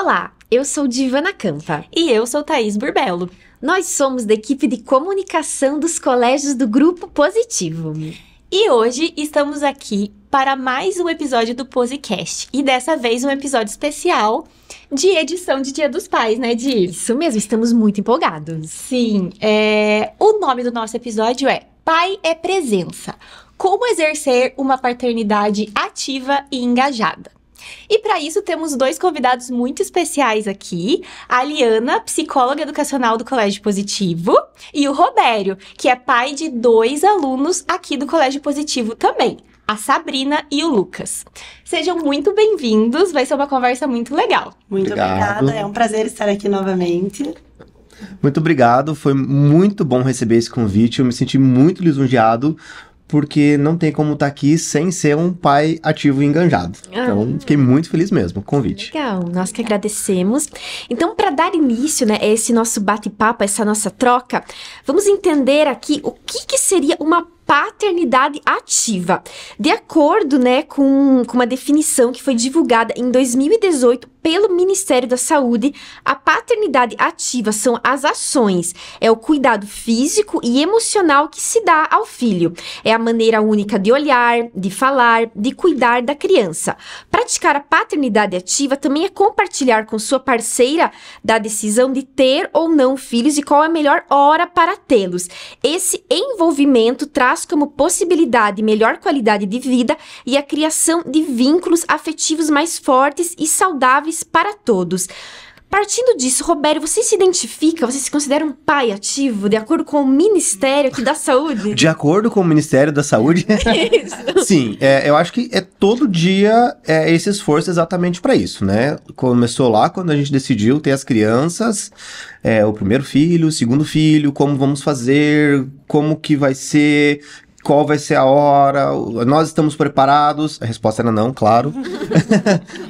Olá, eu sou Divana Campa. E eu sou Thaís Burbello. Nós somos da equipe de comunicação dos colégios do Grupo Positivo. E hoje estamos aqui para mais um episódio do Posicast. E dessa vez um episódio especial de edição de Dia dos Pais, né, Di? Isso mesmo, estamos muito empolgados. Sim, o nome do nosso episódio é Pai é Presença. Como exercer uma paternidade ativa e engajada. E para isso temos dois convidados muito especiais aqui, a Liana, psicóloga educacional do Colégio Positivo, e o Robério, que é pai de 2 alunos aqui do Colégio Positivo também, a Sabrina e o Lucas. Sejam muito bem-vindos, vai ser uma conversa muito legal. Muito obrigada, é um prazer estar aqui novamente. Muito obrigado, foi muito bom receber esse convite, eu me senti muito lisonjeado, porque não tem como estar aqui sem ser um pai ativo e engajado. Então, fiquei muito feliz mesmo com o convite. Legal, nós que agradecemos. Então, para dar início, né, a esse nosso bate-papo, essa nossa troca, vamos entender aqui o que seria uma paternidade ativa. De acordo, né, com uma definição que foi divulgada em 2018 pelo Ministério da Saúde, a paternidade ativa são as ações, é o cuidado físico e emocional que se dá ao filho. É a maneira única de olhar, de falar, de cuidar da criança. Praticar a paternidade ativa também é compartilhar com sua parceira da decisão de ter ou não filhos e qual é a melhor hora para tê-los. Esse envolvimento traz como possibilidade melhor qualidade de vida e a criação de vínculos afetivos mais fortes e saudáveis para todos. Partindo disso, Robério, você se identifica, você se considera um pai ativo, de acordo com o Ministério aqui da Saúde? De acordo com o Ministério da Saúde? Isso. Sim, eu acho que todo dia esse esforço exatamente para isso, né? Começou lá quando a gente decidiu ter as crianças, o primeiro filho, o segundo filho, como vamos fazer, como que vai ser, qual vai ser a hora, nós estamos preparados? A resposta era não, claro.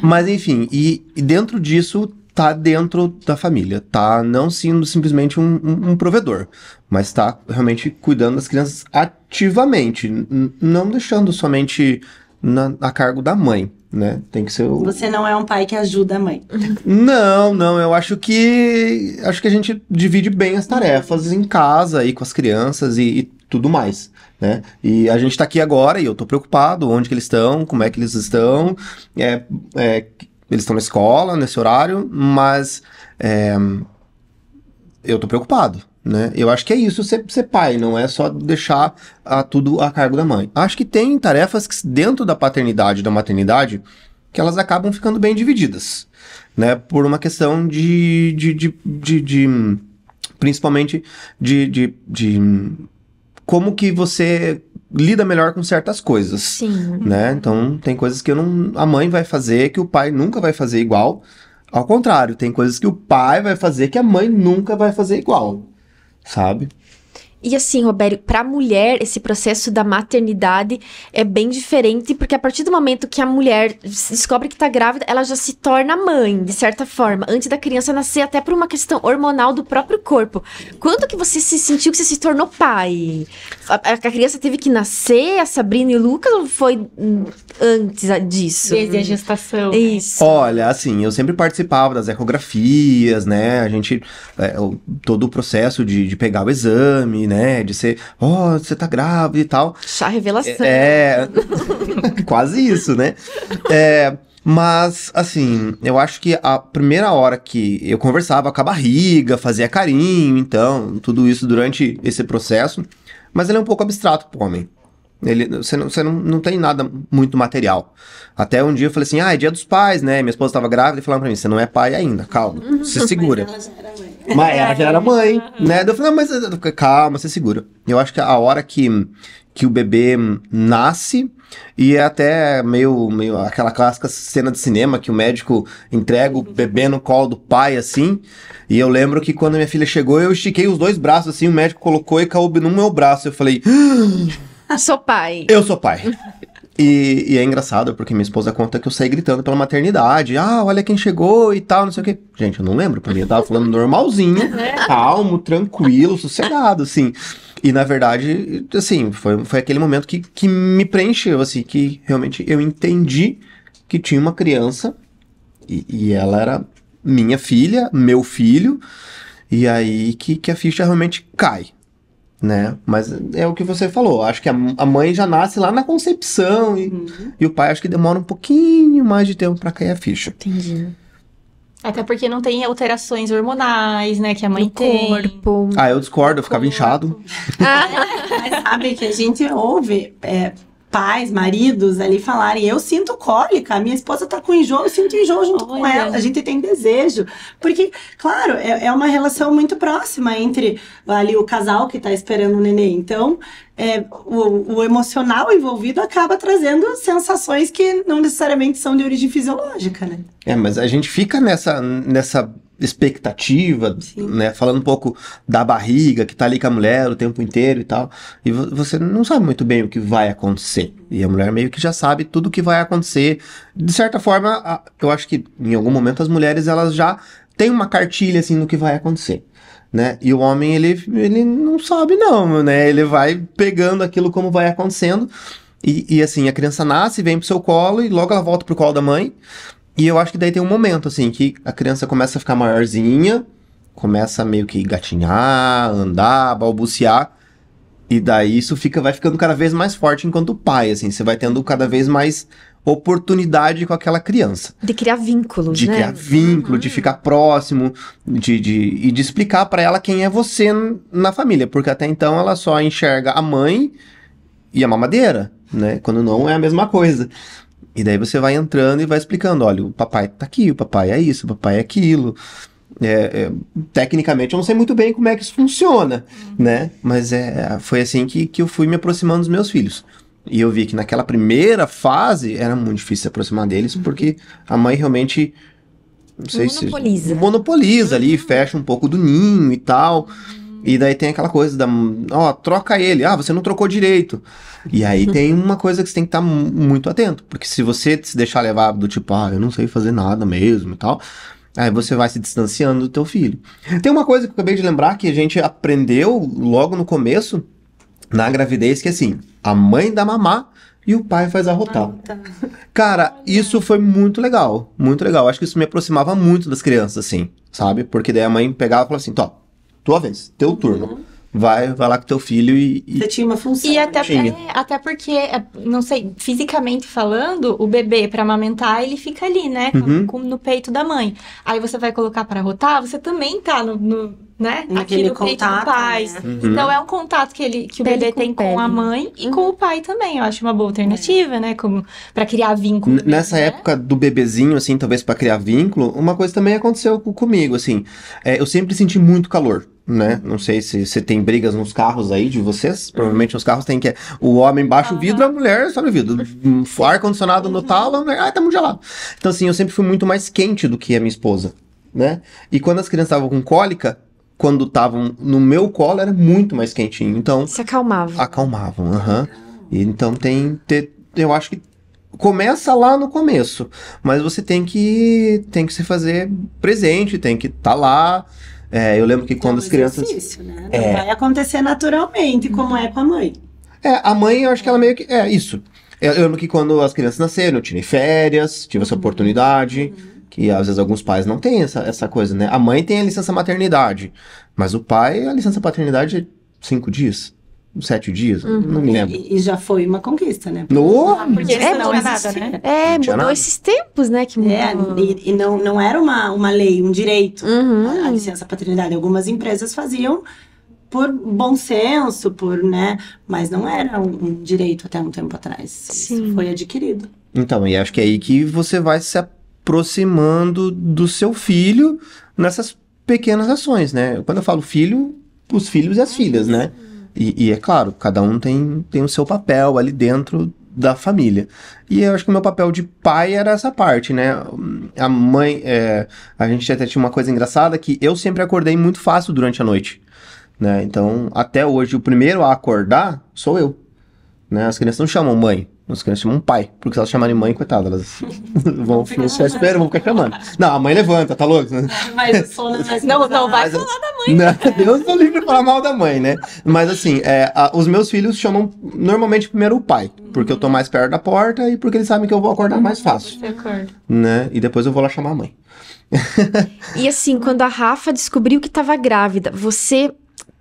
Mas enfim, e dentro disso tá dentro da família, tá não sendo simplesmente um provedor, mas tá realmente cuidando das crianças ativamente, não deixando somente a cargo da mãe, né? Tem que ser Você não é um pai que ajuda a mãe. Não, eu acho que a gente divide bem as tarefas em casa e com as crianças e tudo mais, né? E a gente tá aqui agora e eu tô preocupado, onde que eles estão, como é que eles estão, eles estão na escola, nesse horário, mas eu tô preocupado, né? Eu acho que é isso, ser pai, não é só deixar tudo a cargo da mãe. Acho que tem tarefas que dentro da paternidade e da maternidade que elas acabam ficando bem divididas, né? Por uma questão principalmente de como que você lida melhor com certas coisas. Sim. Né? Então, tem coisas que a mãe vai fazer que o pai nunca vai fazer igual. Ao contrário, tem coisas que o pai vai fazer que a mãe nunca vai fazer igual, sabe? E assim, Robério, para a mulher, esse processo da maternidade é bem diferente, porque a partir do momento que a mulher descobre que tá grávida, ela já se torna mãe, de certa forma, antes da criança nascer, até por uma questão hormonal do próprio corpo. Quando que você se sentiu que você se tornou pai? A criança teve que nascer, a Sabrina e o Lucas, ou foi antes disso? Desde a gestação. Isso. Olha, assim, eu sempre participava das ecografias, né? A gente, todo o processo de pegar o exame, né? De ser, você tá grávida e tal. Chá revelação. Quase isso, né? Mas, assim, eu acho que a primeira hora que eu conversava com a barriga, fazia carinho, então, tudo isso durante esse processo, mas ele é um pouco abstrato pro homem. Você não tem nada muito material. Até um dia eu falei assim, é dia dos pais, né? Minha esposa estava grávida e falaram pra mim, você não é pai ainda, calma, se segura. Mas ela já era mãe, né? Eu falei, mas calma, se segura. Eu acho que a hora que o bebê nasce, e é até meio aquela clássica cena de cinema que o médico entrega o bebê no colo do pai, assim. E eu lembro que quando minha filha chegou, eu estiquei os 2 braços, assim, o médico colocou e caube no meu braço. Eu falei, Sou pai. eu sou pai. E é engraçado, porque minha esposa conta que eu saí gritando pela maternidade. Olha quem chegou e tal, não sei o quê. Gente, eu não lembro, pra mim eu tava falando normalzinho, calmo, tranquilo, sossegado, assim. E, na verdade, assim, foi aquele momento que me preencheu, assim, que realmente eu entendi que tinha uma criança e ela era minha filha, meu filho, e aí que a ficha realmente cai, né? Mas é o que você falou, acho que a mãe já nasce lá na concepção e o pai acho que demora um pouquinho mais de tempo pra cair a ficha. Entendi. Até porque não tem alterações hormonais, né, que a mãe No tem. corpo. Ah, eu discordo, eu ficava inchado. Mas sabe que a gente ouve pais, maridos ali falarem, eu sinto cólica, a minha esposa tá com enjoo, eu sinto enjoo junto com ela, a gente tem desejo. Porque, claro, é uma relação muito próxima entre ali o casal que tá esperando o neném. Então, o emocional envolvido acaba trazendo sensações que não necessariamente são de origem fisiológica, né? Mas a gente fica nessa expectativa, né? Falando um pouco da barriga, que tá ali com a mulher o tempo inteiro e tal. E você não sabe muito bem o que vai acontecer. E a mulher meio que já sabe tudo o que vai acontecer. De certa forma, eu acho que em algum momento as mulheres, elas já têm uma cartilha, assim, do que vai acontecer. Né? E o homem, ele não sabe não, né? Ele vai pegando aquilo como vai acontecendo. E assim, a criança nasce, vem pro seu colo e logo ela volta pro colo da mãe. E eu acho que daí tem um momento, assim, que a criança começa a ficar maiorzinha, começa a meio que gatinhar, andar, balbuciar, e daí isso vai ficando cada vez mais forte enquanto pai, assim, você vai tendo cada vez mais oportunidade com aquela criança. De criar vínculos, De né? criar vínculo, de ficar próximo, e de explicar pra ela quem é você na família, porque até então ela só enxerga a mãe e a mamadeira, né, quando não é a mesma coisa. E daí você vai entrando e vai explicando, olha, o papai tá aqui, o papai é isso, o papai é aquilo. Tecnicamente eu não sei muito bem como é que isso funciona, né? Mas foi assim que eu fui me aproximando dos meus filhos. E eu vi que naquela primeira fase era muito difícil se aproximar deles, porque a mãe realmente, não sei Monopoliza. se... Monopoliza ali, fecha um pouco do ninho e tal. E daí tem aquela coisa troca ele. Ah, você não trocou direito. E aí tem uma coisa que você tem que estar muito atento. Porque se você se deixar levar do tipo, eu não sei fazer nada mesmo e tal, aí você vai se distanciando do teu filho. Tem uma coisa que eu acabei de lembrar que a gente aprendeu logo no começo, na gravidez, que assim, a mãe dá mamar e o pai faz arrotar. Cara, isso foi muito legal. Muito legal. Acho que isso me aproximava muito das crianças, assim, sabe? Porque daí a mãe pegava e falava assim, tua vez, teu turno. Vai lá com teu filho Você tinha uma função. E até porque, não sei, fisicamente falando, o bebê, pra amamentar, ele fica ali, né? No peito da mãe. Aí você vai colocar pra rotar, você também tá né? Aqui no peito do pai. Né? Então é um contato que o bebê tem com a mãe e com o pai também. Eu acho uma boa alternativa, né? Como pra criar vínculo. Nessa época do bebezinho, assim, talvez pra criar vínculo, uma coisa também aconteceu comigo, assim. Eu sempre senti muito calor. Né? Não sei se você tem brigas nos carros aí de vocês. Provavelmente nos carros tem que... O homem baixa o vidro, a mulher sobe o vidro. O ar-condicionado no talo, a mulher... tá muito gelado. Então, assim, eu sempre fui muito mais quente do que a minha esposa, né? E quando as crianças estavam com cólica, quando estavam no meu colo, era muito mais quentinho. Então... Se acalmavam. Acalmavam, E então eu acho que começa lá no começo. Mas você tem que se fazer presente, tem que estar lá... eu lembro que quando as crianças... Né? Não vai acontecer naturalmente, como é com a mãe. A mãe, eu acho que ela meio que... isso. Eu lembro que quando as crianças nasceram, eu tirei férias, tive essa oportunidade, que às vezes alguns pais não têm essa coisa, né? A mãe tem a licença maternidade, mas o pai, a licença paternidade é 5 dias. 7 dias, não me lembro. E já foi uma conquista, né? Porque isso não é nada, existia. né? Mudou nada. esses tempos, né? Que mudou. E não era uma lei, um direito, a licença paternidade. Algumas empresas faziam por bom senso, né? Mas não era um direito até um tempo atrás. Sim. Isso foi adquirido. Então, e acho que é aí que você vai se aproximando do seu filho nessas pequenas ações, né? Quando eu falo filho, os filhos e as filhas, né? E é claro, cada um tem o seu papel ali dentro da família. E eu acho que o meu papel de pai era essa parte, né? A mãe, a gente até tinha uma coisa engraçada que eu sempre acordei muito fácil durante a noite, né? Então, até hoje, o primeiro a acordar sou eu, né? As crianças não chamam mãe, as crianças chamam pai, porque se elas chamarem mãe, coitada, elas vão ficar esperando, vão ficar chamando. Não, a mãe levanta, tá louco? Mas o sono Não vai falar da mãe. Não, Deus não livre de falar mal da mãe, né? Mas assim, os meus filhos chamam normalmente primeiro o pai, porque eu tô mais perto da porta e porque eles sabem que eu vou acordar mais fácil, Você acorda. né? E depois eu vou lá chamar a mãe. E assim, quando a Rafa descobriu que estava grávida, você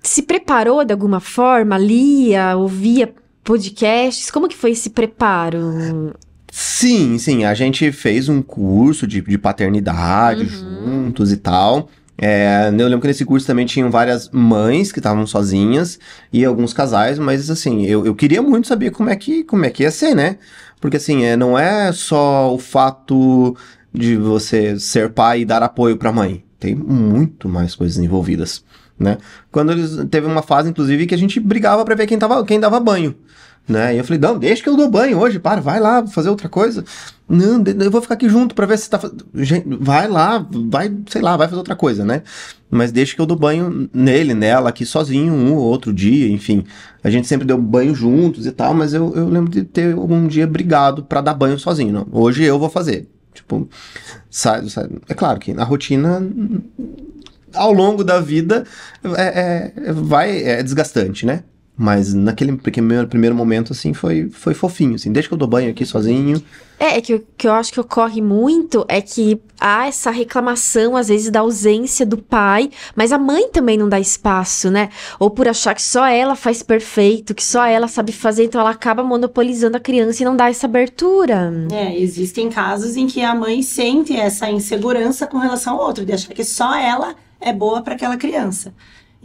se preparou de alguma forma? Lia, ouvia podcasts? Como que foi esse preparo? Sim, a gente fez um curso de paternidade juntos e tal. Eu lembro que nesse curso também tinham várias mães que estavam sozinhas e alguns casais, mas assim, eu queria muito saber como é que ia ser, né? Porque assim, não é só o fato de você ser pai e dar apoio pra mãe. Tem muito mais coisas envolvidas, né? Teve uma fase, inclusive, que a gente brigava pra ver quem dava banho. Né? E eu falei, não, deixa que eu dou banho hoje, vai lá fazer outra coisa. Não, eu vou ficar aqui junto pra ver se tá fazendo. Vai lá, sei lá, vai fazer outra coisa, né? Mas deixa que eu dou banho nela, aqui sozinho, um ou outro dia, enfim. A gente sempre deu banho juntos e tal, mas eu lembro de ter algum dia brigado pra dar banho sozinho. Não, hoje eu vou fazer. Tipo, sai. É claro que na rotina, ao longo da vida, é desgastante, né? Mas naquele primeiro momento, assim, foi fofinho, assim. Deixa que eu dou banho aqui sozinho. Que eu acho que ocorre muito é que há essa reclamação, às vezes, da ausência do pai, mas a mãe também não dá espaço, né? Ou por achar que só ela faz perfeito, que só ela sabe fazer, então ela acaba monopolizando a criança e não dá essa abertura. Existem casos em que a mãe sente essa insegurança com relação ao outro, de achar que só ela é boa para aquela criança.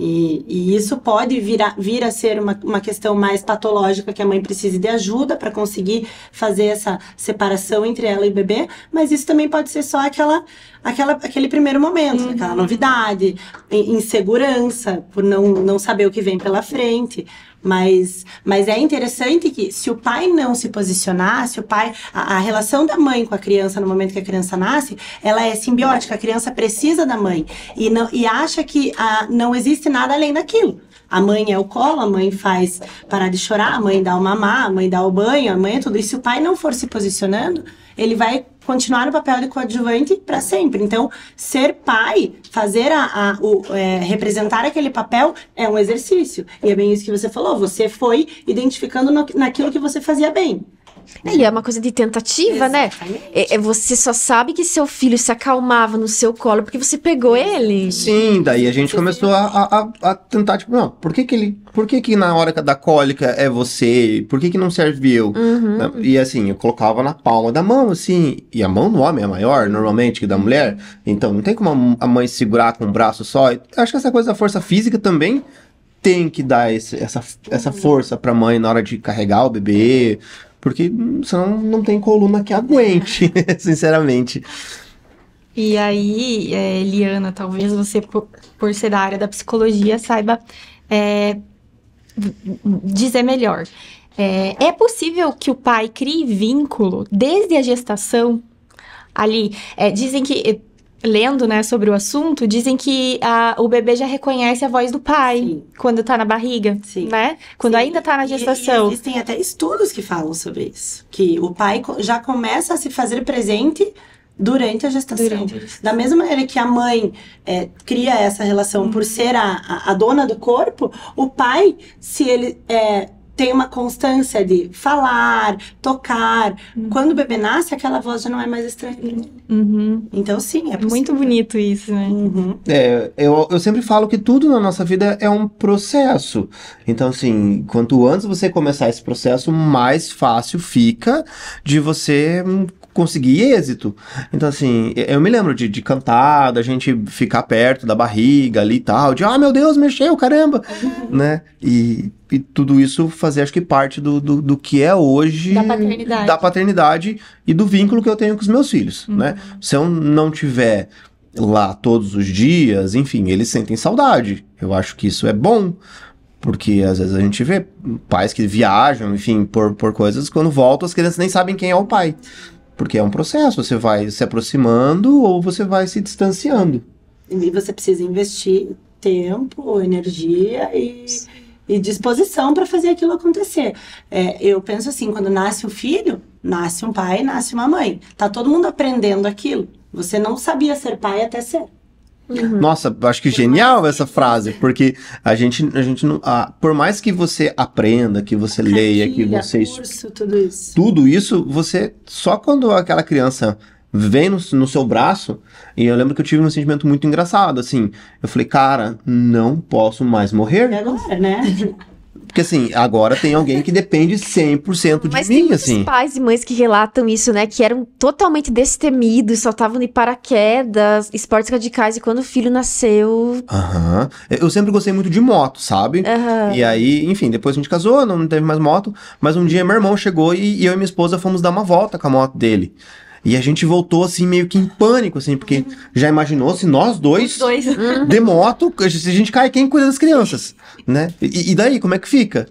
E isso pode vir a ser uma questão mais patológica, que a mãe precise de ajuda para conseguir fazer essa separação entre ela e o bebê, mas isso também pode ser só aquele primeiro momento, aquela novidade, insegurança, por não saber o que vem pela frente. Mas é interessante que, se o pai não se posicionar, se o pai... A relação da mãe com a criança no momento que a criança nasce, ela é simbiótica, a criança precisa da mãe. E acha que não existe nada além daquilo. A mãe é o colo, a mãe faz parar de chorar, a mãe dá o mamar, a mãe dá o banho, a mãe é tudo. E se o pai não for se posicionando, ele vai continuar no papel de coadjuvante para sempre. Então, ser pai, fazer representar aquele papel é um exercício. E é bem isso que você falou, você foi identificando naquilo que você fazia bem. E é uma coisa de tentativa, exatamente, né? Você só sabe que seu filho se acalmava no seu colo porque você pegou ele. Sim, daí a gente começou a tentar, tipo, não, por que na hora da cólica é você? Por que não serve eu? E assim, eu colocava na palma da mão, assim, e a mão do homem é maior, normalmente, que da mulher, então não tem como a mãe segurar com um braço só. Eu acho que essa coisa da força física também tem que dar essa força pra mãe na hora de carregar o bebê, porque senão não tem coluna que aguente, sinceramente. E aí, Eliana, talvez você, por ser da área da psicologia, saiba dizer melhor. É possível que o pai crie vínculo desde a gestação ali? Dizem que... Lendo, né, sobre o assunto, dizem que o bebê já reconhece a voz do pai. Sim. Quando tá na barriga, sim, né? Quando sim, ainda tá na gestação. E existem até estudos que falam sobre isso. Que o pai já começa a se fazer presente durante a gestação. Da mesma maneira que a mãe cria essa relação por ser a dona do corpo, o pai, se ele... tem uma constância de falar, tocar. Quando o bebê nasce, aquela voz já não é mais estranha. Então, sim, é possível. Muito bonito isso, né? Eu sempre falo que tudo na nossa vida é um processo. Então, assim, quanto antes você começar esse processo, mais fácil fica de você conseguir êxito. Então, assim, eu me lembro de cantar, da gente ficar perto da barriga ali e tal, de, meu Deus, mexeu, caramba, né? E tudo isso fazer, acho que parte do que é hoje... Da paternidade e do vínculo que eu tenho com os meus filhos, né? Se eu não tiver lá todos os dias, enfim, eles sentem saudade. Eu acho que isso é bom, porque às vezes a gente vê pais que viajam, enfim, por coisas, quando voltam as crianças nem sabem quem é o pai. Porque é um processo, você vai se aproximando ou você vai se distanciando. E você precisa investir tempo, energia e disposição para fazer aquilo acontecer. Eu penso assim, quando nasce um filho, nasce um pai, nasce uma mãe. Tá todo mundo aprendendo aquilo. Você não sabia ser pai até ser. Nossa, acho que genial essa frase, porque a gente não, por mais que você aprenda, que você leia, que você curso, tudo isso, você só quando aquela criança vem no seu braço, e eu lembro que eu tive um sentimento muito engraçado, assim, eu falei, cara, não posso mais morrer. E agora, né? Porque assim, agora tem alguém que depende 100% de Mas mim, tem muitos assim. pais e mães que relatam isso, né? Que eram totalmente destemidos, saltavam de paraquedas, esportes radicais, e quando o filho nasceu... Aham. Eu sempre gostei muito de moto, sabe? Aham. E aí, enfim, depois a gente casou, não teve mais moto, mas um dia meu irmão chegou e eu e minha esposa fomos dar uma volta com a moto dele. E a gente voltou, assim, meio que em pânico, assim, porque já imaginou se nós dois de moto, se a gente cai, quem cuida das crianças, né? E daí, como é que fica?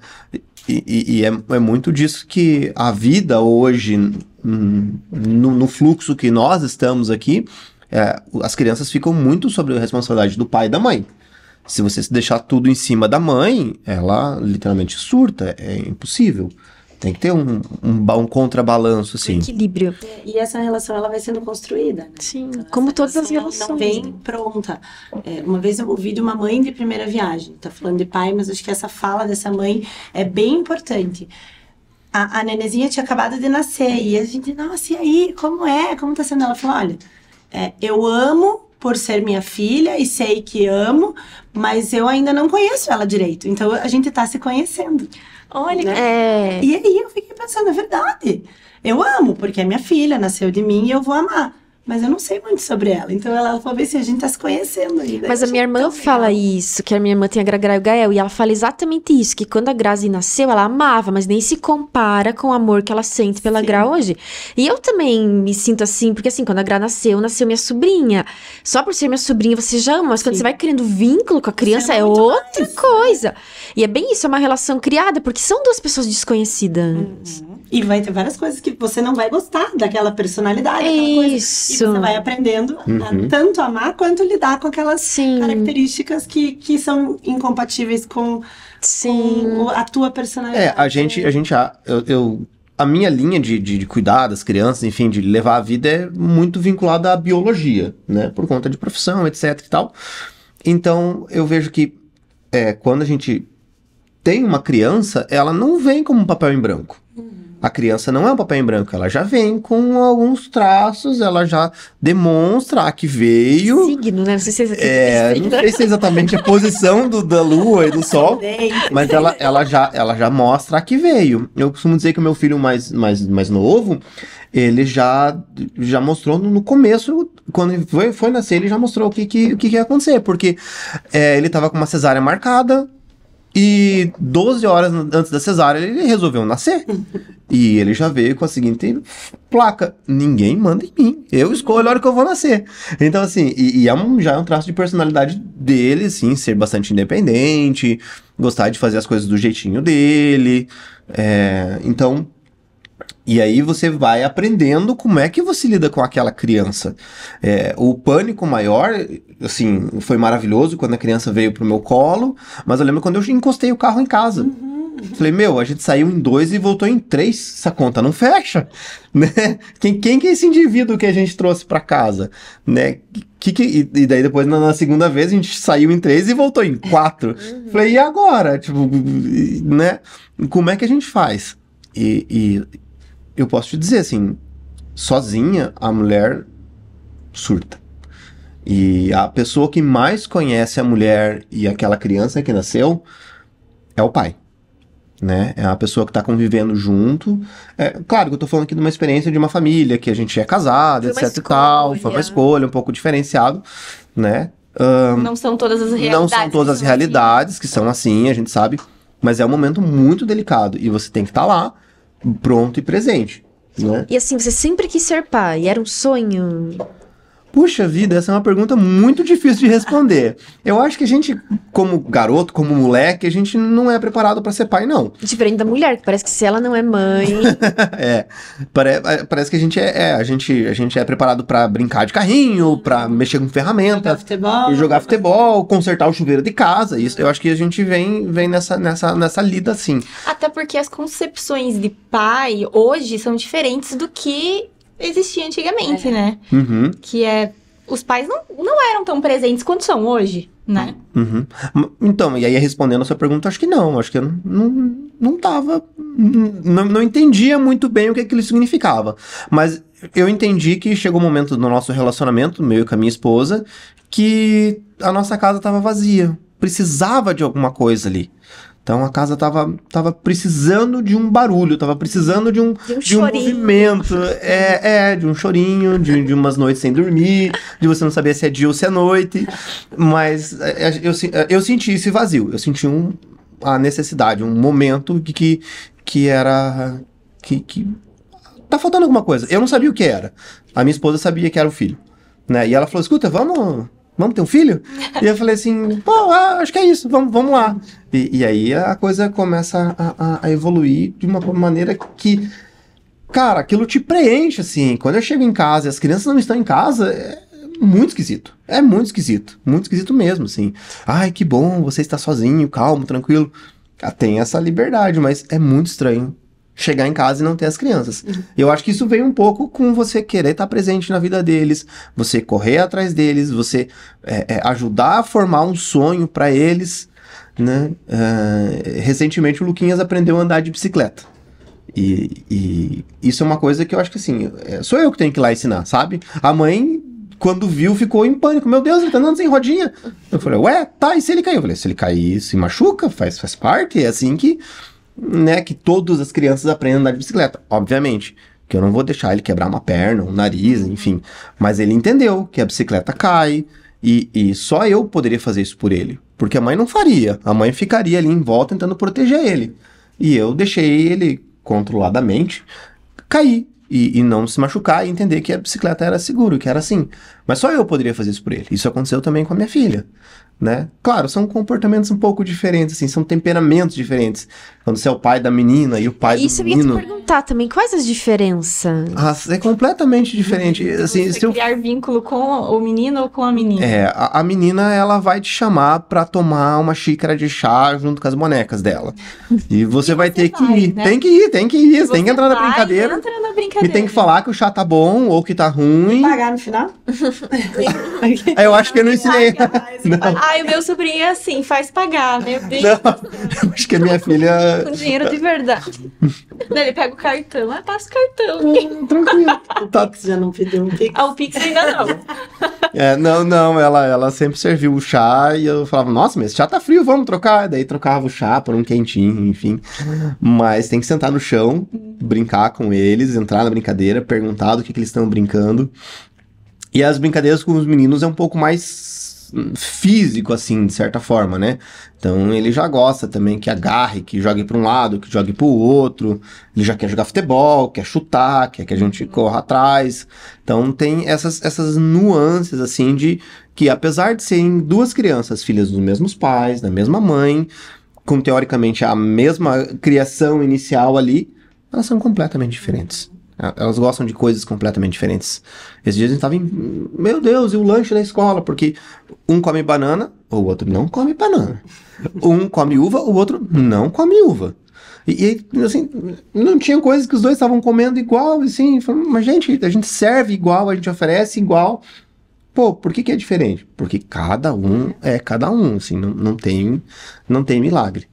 E é muito disso que a vida hoje, no fluxo que nós estamos aqui, as crianças ficam muito sob a responsabilidade do pai e da mãe. Se você deixar tudo em cima da mãe, ela literalmente surta, é impossível. Tem que ter um contrabalanço, assim. Equilíbrio. E essa relação, ela vai sendo construída, né? Sim, Então, como essa todas as relação, relações. ela não vem pronta. Uma vez eu ouvi de uma mãe de primeira viagem. Tá falando de pai, mas acho que essa fala dessa mãe é bem importante. A nenezinha tinha acabado de nascer. E a gente, nossa, e aí? Como é? Como tá sendo? Ela falou, olha, eu amo por ser minha filha e sei que amo, mas eu ainda não conheço ela direito. Então, a gente tá se conhecendo. Olha, Né? E aí eu fiquei pensando, é verdade. Eu amo, porque é minha filha, nasceu de mim e eu vou amar. Mas eu não sei muito sobre ela. Então ela falou assim, a gente tá se conhecendo ainda. Mas a minha irmã fala isso, que a minha irmã tem a Gra e o Gael, e ela fala exatamente isso, que quando a Grazi nasceu, ela amava, mas nem se compara com o amor que ela sente pela Gra hoje. E eu também me sinto assim, porque assim, quando a Gra nasceu minha sobrinha. Só por ser minha sobrinha você já ama, mas quando você vai criando vínculo com a criança é outra coisa. E é bem isso, é uma relação criada, porque são duas pessoas desconhecidas. E vai ter várias coisas que você não vai gostar daquela personalidade, aquela coisa. Isso. E você vai aprendendo a tanto amar quanto lidar com aquelas Sim. características que são incompatíveis com a tua personalidade. A minha linha de cuidar das crianças, enfim, de levar a vida é muito vinculada à biologia, né? Por conta de profissão, etc e tal. Então, eu vejo que quando a gente tem uma criança, ela não vem como um papel em branco. A criança não é um papel em branco, ela já vem com alguns traços, ela já demonstra que veio. Signo, né? Não sei se não sei se é exatamente a posição da lua e do sol, mas ela já mostra que veio. Eu costumo dizer que o meu filho mais novo, ele já mostrou no começo, quando ele foi nascer, ele já mostrou o que ia acontecer, porque ele tava com uma cesárea marcada, e 12 horas antes da cesárea ele resolveu nascer. E ele já veio com a seguinte placa: ninguém manda em mim, eu escolho a hora que eu vou nascer. Então assim, já é um traço de personalidade dele, assim, ser bastante independente, gostar de fazer as coisas do jeitinho dele. Então, e aí você vai aprendendo como é que você lida com aquela criança. O pânico maior, assim, foi maravilhoso quando a criança veio pro meu colo, mas eu lembro quando eu encostei o carro em casa. Falei, a gente saiu em 2 e voltou em 3, essa conta não fecha, né? Quem que é esse indivíduo que a gente trouxe pra casa, né? E daí depois, na segunda vez, a gente saiu em 3 e voltou em 4. Falei, e agora? Tipo, né? Como é que a gente faz? E eu posso te dizer, assim, sozinha, a mulher surta. E a pessoa que mais conhece a mulher e aquela criança que nasceu é o pai. Né? É a pessoa que tá convivendo junto. Claro que eu tô falando aqui de uma experiência de uma família, que a gente é casado, etc e tal. Foi uma escolha um pouco diferenciado, né? Não são todas as realidades. Não são todas as realidades que são assim, a gente sabe. Mas é um momento muito delicado. E você tem que estar lá, pronto e presente, né? E assim, você sempre quis ser pai? Era um sonho? Puxa vida, essa é uma pergunta muito difícil de responder. Eu acho que a gente, como garoto, como moleque, a gente não é preparado pra ser pai, não. Diferente da mulher, que parece que se ela não é mãe... Parece que a gente é preparado pra brincar de carrinho, pra mexer com ferramenta, jogar futebol, consertar o chuveiro de casa. Isso, eu acho que a gente vem nessa lida assim. Até porque as concepções de pai hoje são diferentes do que existia antigamente, né? Uhum. Que é os pais não eram tão presentes quanto são hoje, né? Uhum. Então, e aí respondendo a sua pergunta, acho que não. Acho que eu não tava... Não entendia muito bem o que aquilo significava. Mas eu entendi que chegou um momento no nosso relacionamento, meu e com a minha esposa, que a nossa casa tava vazia. Precisava de alguma coisa ali. Então a casa tava precisando de um barulho, tava precisando de um movimento. De um chorinho, de umas noites sem dormir, de você não saber se é dia ou se é noite. Mas eu senti esse vazio, eu senti a necessidade, um momento que era... que tá faltando alguma coisa. Eu não sabia o que era. A minha esposa sabia que era o filho, né? E ela falou, escuta, vamos ter um filho? E eu falei assim, pô, acho que é isso, vamos lá. E aí a coisa começa a evoluir de uma maneira que, cara, aquilo te preenche, assim. Quando eu chego em casa e as crianças não estão em casa, é muito esquisito. É muito esquisito. Muito esquisito mesmo, assim. Ai, que bom, você está sozinho, calmo, tranquilo. Tem essa liberdade, mas é muito estranho chegar em casa e não ter as crianças. Eu acho que isso vem um pouco com você querer estar presente na vida deles, você correr atrás deles, você ajudar a formar um sonho para eles, né? Recentemente o Luquinhas aprendeu a andar de bicicleta. E isso é uma coisa que eu acho que assim, sou eu que tenho que ir lá ensinar, sabe? A mãe, quando viu, ficou em pânico. Meu Deus, ele tá andando sem rodinha. Eu falei, ué, tá, e se ele cair? Eu falei, se ele cair, se machuca, faz parte, é assim que... né, que todas as crianças aprendem a andar de bicicleta, obviamente, que eu não vou deixar ele quebrar uma perna, um nariz, enfim, mas ele entendeu que a bicicleta cai, e só eu poderia fazer isso por ele, porque a mãe não faria, a mãe ficaria ali em volta tentando proteger ele, e eu deixei ele controladamente cair, e não se machucar, e entender que a bicicleta era seguro, que era assim, mas só eu poderia fazer isso por ele. Isso aconteceu também com a minha filha, né? Claro, são comportamentos um pouco diferentes, assim, são temperamentos diferentes. Quando você é o pai da menina e o pai do menino... Isso eu ia te perguntar também, quais as diferenças? É completamente diferente. Assim, Você criar vínculo com o menino ou com a menina? A menina, ela vai te chamar pra tomar uma xícara de chá junto com as bonecas dela. E você vai ter que ir. Né? Tem que ir, você tem que entrar na brincadeira. Entra na brincadeira. E tem que falar que o chá tá bom ou que tá ruim. Pagar no final? Eu acho que eu não ensinei. Não. Ai, o meu sobrinho é assim, faz pagar, meu Deus. Não, eu acho que a minha filha... Com dinheiro de verdade. Daí ele pega o cartão, passa o cartão. Tranquilo. Tá. Você já não pediu um pix? O Pix ainda não. Não, ela sempre serviu o chá e eu falava, nossa, mas esse chá tá frio, vamos trocar. Daí trocava o chá por um quentinho, enfim. Mas tem que sentar no chão, brincar com eles, entrar na brincadeira, perguntar do que eles estão brincando. E as brincadeiras com os meninos é um pouco mais físico, assim, de certa forma, né? Então ele já gosta também que agarre, que jogue para um lado, que jogue para o outro. Ele já quer jogar futebol, quer chutar, quer que a gente corra atrás. Então tem essas nuances, assim, de que apesar de serem duas crianças, filhas dos mesmos pais, da mesma mãe, com teoricamente a mesma criação inicial ali, elas são completamente diferentes. Elas gostam de coisas completamente diferentes. Esses dias a gente tava meu Deus, e o lanche da escola? Porque um come banana, o outro não come banana. Um come uva, o outro não come uva. E assim, não tinha coisas que os dois estavam comendo igual, assim. Mas, gente, a gente serve igual, a gente oferece igual. Pô, por que é diferente? Porque cada um é cada um, assim, não tem milagre.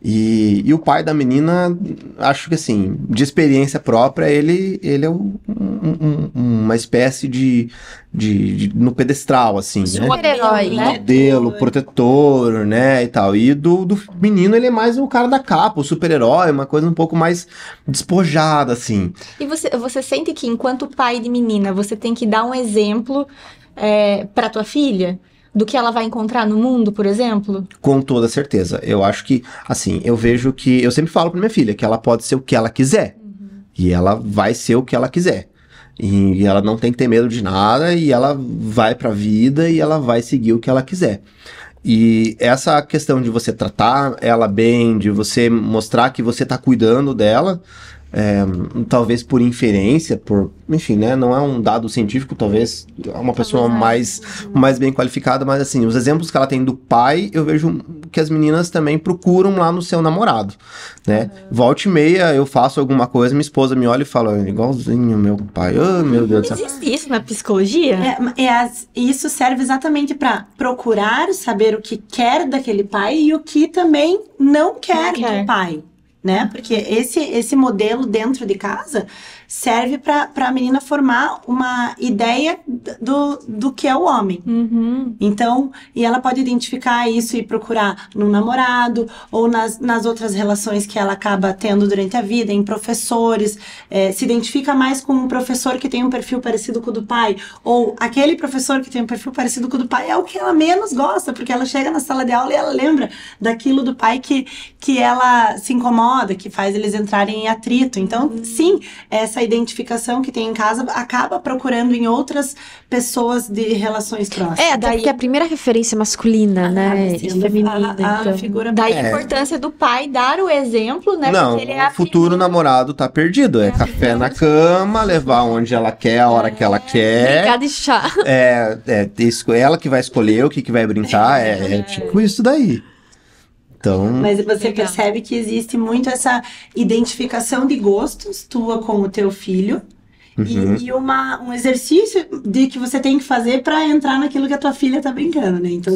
E o pai da menina, acho que assim, de experiência própria, ele é uma espécie de no pedestral, assim, né? Super-herói, né? Modelo, protetor, né, e tal. E do menino, ele é mais o cara da capa, o super-herói, uma coisa um pouco mais despojada, assim. E você sente que, enquanto pai de menina, você tem que dar um exemplo pra tua filha? Do que ela vai encontrar no mundo, por exemplo? Com toda certeza. Eu acho que, assim, eu vejo que... Eu sempre falo pra minha filha que ela pode ser o que ela quiser. E ela vai ser o que ela quiser. E ela não tem que ter medo de nada. E ela vai pra vida e ela vai seguir o que ela quiser. E essa questão de você tratar ela bem, de você mostrar que você tá cuidando dela... talvez por inferência, enfim, né? Não é um dado científico, talvez uma pessoa mais bem qualificada, mas assim, os exemplos que ela tem do pai, eu vejo que as meninas também procuram lá no seu namorado, né? Volta e meia, eu faço alguma coisa, minha esposa me olha e fala, igualzinho meu pai, oh meu Deus do céu. Existe isso na psicologia? Isso serve exatamente para procurar saber o que quer daquele pai e o que também não quer do pai. Né? Porque esse modelo dentro de casa serve para a menina formar uma ideia do que é o homem. Então, e ela pode identificar isso e procurar no namorado ou nas outras relações que ela acaba tendo durante a vida, em professores, se identifica mais com um professor que tem um perfil parecido com o do pai, ou aquele professor que tem um perfil parecido com o do pai é o que ela menos gosta, porque ela chega na sala de aula e ela lembra daquilo do pai que ela se incomoda, que faz eles entrarem em atrito. Então, sim, essa identificação que tem em casa acaba procurando em outras pessoas de relações próximas. Até porque a primeira referência masculina, né? E feminina. A figura daí a importância do pai dar o exemplo, né? Não, porque ele é o futuro namorado tá perdido. É café na cama, levar onde ela quer, a hora que ela quer. Brincar de chá. Ela que vai escolher o que vai brincar. É tipo isso daí. Então, mas você percebe que existe muito essa identificação de gostos tua com o teu filho e um exercício de que você tem que fazer para entrar naquilo que a tua filha tá brincando, né? Então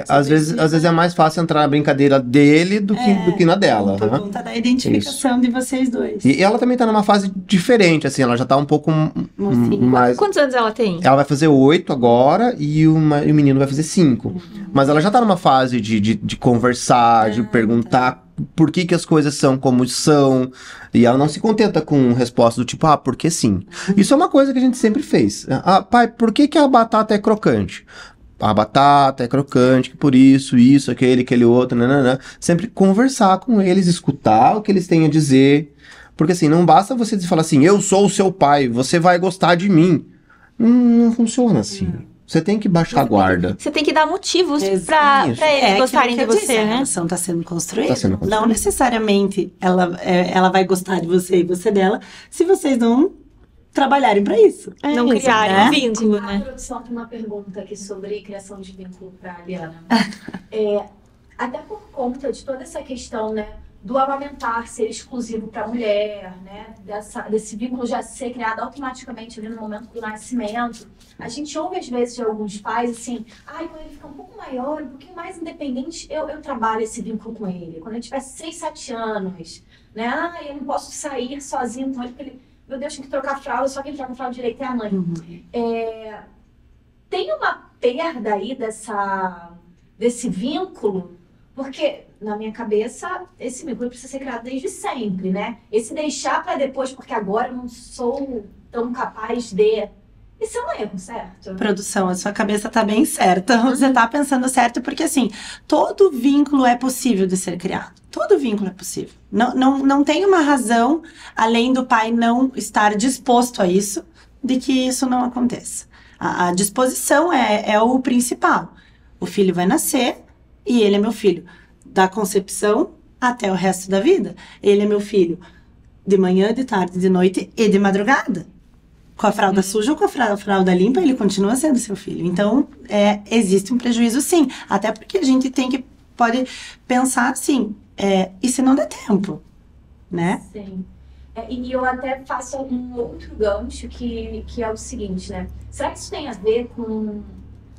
às vezes é mais fácil entrar na brincadeira dele do que na dela. Por conta da identificação de vocês dois. E ela também tá numa fase diferente, assim, ela já tá um pouco mais... Quantos anos ela tem? Ela vai fazer 8 agora e o menino vai fazer 5. Mas ela já tá numa fase de conversar, de perguntar por que as coisas são como são. E ela não se contenta com resposta do tipo, porque sim. Isso é uma coisa que a gente sempre fez. Pai, por que a batata é crocante? A batata é crocante, que por isso, aquele outro, nananã. Sempre conversar com eles, escutar o que eles têm a dizer. Porque assim, não basta você falar assim, eu sou o seu pai, você vai gostar de mim. Não funciona assim. Você tem que baixar a guarda. Você tem que dar motivos pra eles gostarem de você, né? A relação tá sendo construída. Não necessariamente ela vai gostar de você e você dela, se vocês não trabalharem pra isso. Não criarem um vínculo, A né? produção tem uma pergunta aqui sobre criação de vínculo pra Liana. Até por conta de toda essa questão, né? Do amamentar ser exclusivo para a mulher, né? Desse vínculo já ser criado automaticamente ali no momento do nascimento. A gente ouve às vezes de alguns pais assim, quando ele ficar um pouco maior, um pouquinho mais independente, eu trabalho esse vínculo com ele. Quando ele tiver 6, 7 anos, né? Eu não posso sair sozinho com ele, porque ele, meu Deus, tem que trocar a fralda, só quem troca a fralda direito é a mãe. Tem uma perda aí desse vínculo, porque na minha cabeça, esse vínculo precisa ser criado desde sempre, né? Esse deixar para depois, porque agora eu não sou tão capaz de... Isso é um erro, certo? Produção, a sua cabeça tá bem certa. Você tá pensando certo, porque assim, todo vínculo é possível de ser criado. Todo vínculo é possível. Não tem uma razão, além do pai não estar disposto a isso, de que isso não aconteça. A disposição é o principal. O filho vai nascer e ele é meu filho. Da concepção até o resto da vida. Ele é meu filho de manhã, de tarde, de noite e de madrugada. Com a fralda suja ou com a fralda limpa, ele continua sendo seu filho. Então, existe um prejuízo sim. Até porque a gente pode pensar assim, e se não der tempo, né? Sim. E eu até faço um outro gancho que é o seguinte, né? Será que isso tem a ver com